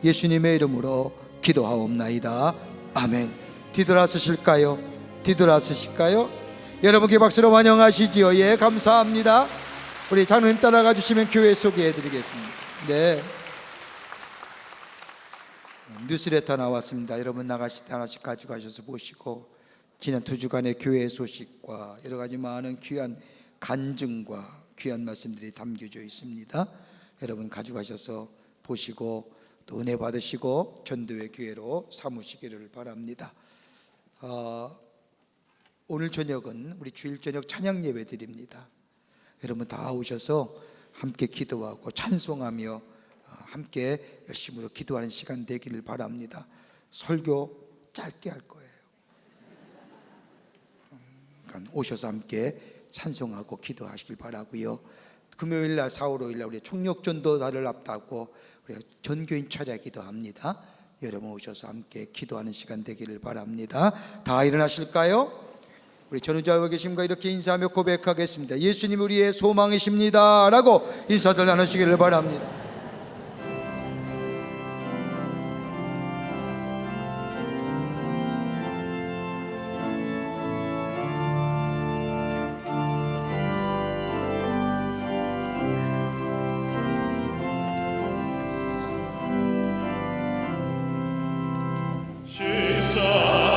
예수님의 이름으로 기도하옵나이다. 아멘. 뒤돌아서실까요? 뒤돌아서실까요? 여러분께 박수로 환영하시지요. 예, 감사합니다. 우리 장로님 따라가 주시면 교회 소개해 드리겠습니다. 네, 뉴스레터 나왔습니다. 여러분 나가실 때 하나씩 가져가셔서 보시고 지난 2주간의 교회 소식과 여러 가지 많은 귀한 간증과 귀한 말씀들이 담겨져 있습니다. 여러분 가져가셔서 보시고 또 은혜 받으시고 전도의 기회로 삼으시기를 바랍니다. 오늘 저녁은 우리 주일 저녁 찬양 예배 드립니다. 여러분 다 오셔서 함께 기도하고 찬송하며 함께 열심으로 기도하는 시간 되기를 바랍니다. 설교 짧게 할 거예요. 그러니까 오셔서 함께 찬송하고 기도하시길 바라고요. 금요일날 4월 5일날 우리 총력전도 날을 앞두고 우리가 전교인 철야기도 합니다. 여러분 오셔서 함께 기도하는 시간 되기를 바랍니다. 다 일어나실까요? 우리 전우자와 계심과 이렇게 인사하며 고백하겠습니다. 예수님 우리의 소망이십니다 라고 인사들 나누시기를 바랍니다. 십자가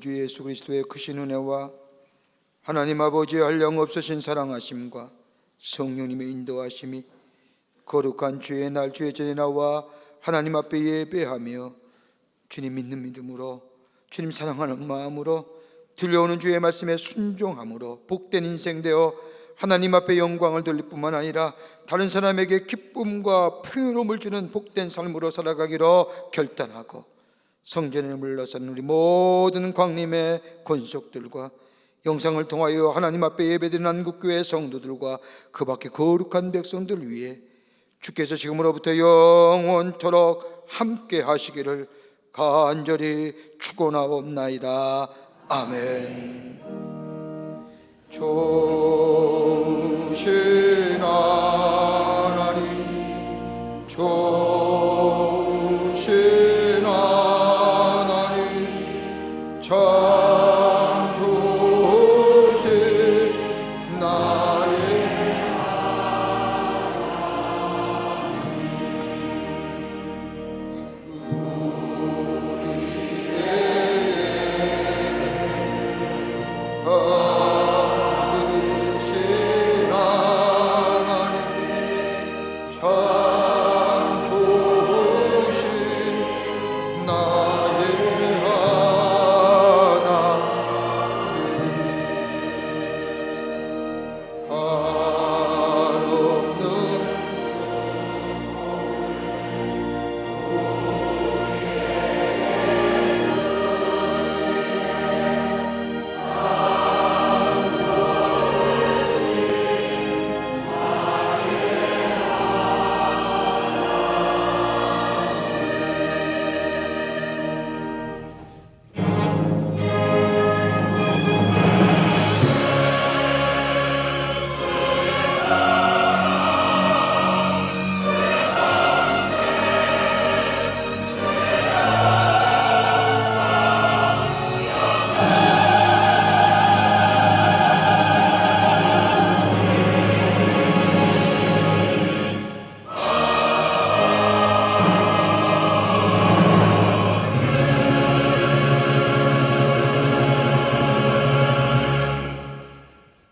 주 예수 그리스도의 크신 은혜와 하나님 아버지의 한량없으신 사랑하심과 성령님의 인도하심이 거룩한 주의 날 주의 전에 나와 하나님 앞에 예배하며 주님 믿는 믿음으로 주님 사랑하는 마음으로 들려오는 주의 말씀에 순종함으로 복된 인생 되어 하나님 앞에 영광을 돌릴 뿐만 아니라 다른 사람에게 기쁨과 풍요로움을 주는 복된 삶으로 살아가기로 결단하고 성전에 물러선 우리 모든 광림의 권속들과 영상을 통하여 하나님 앞에 예배드리는 한국교회 성도들과 그 밖에 거룩한 백성들 위해 주께서 지금으로부터 영원토록 함께 하시기를 간절히 축원하옵나이다. 아멘. 좋으신 하나님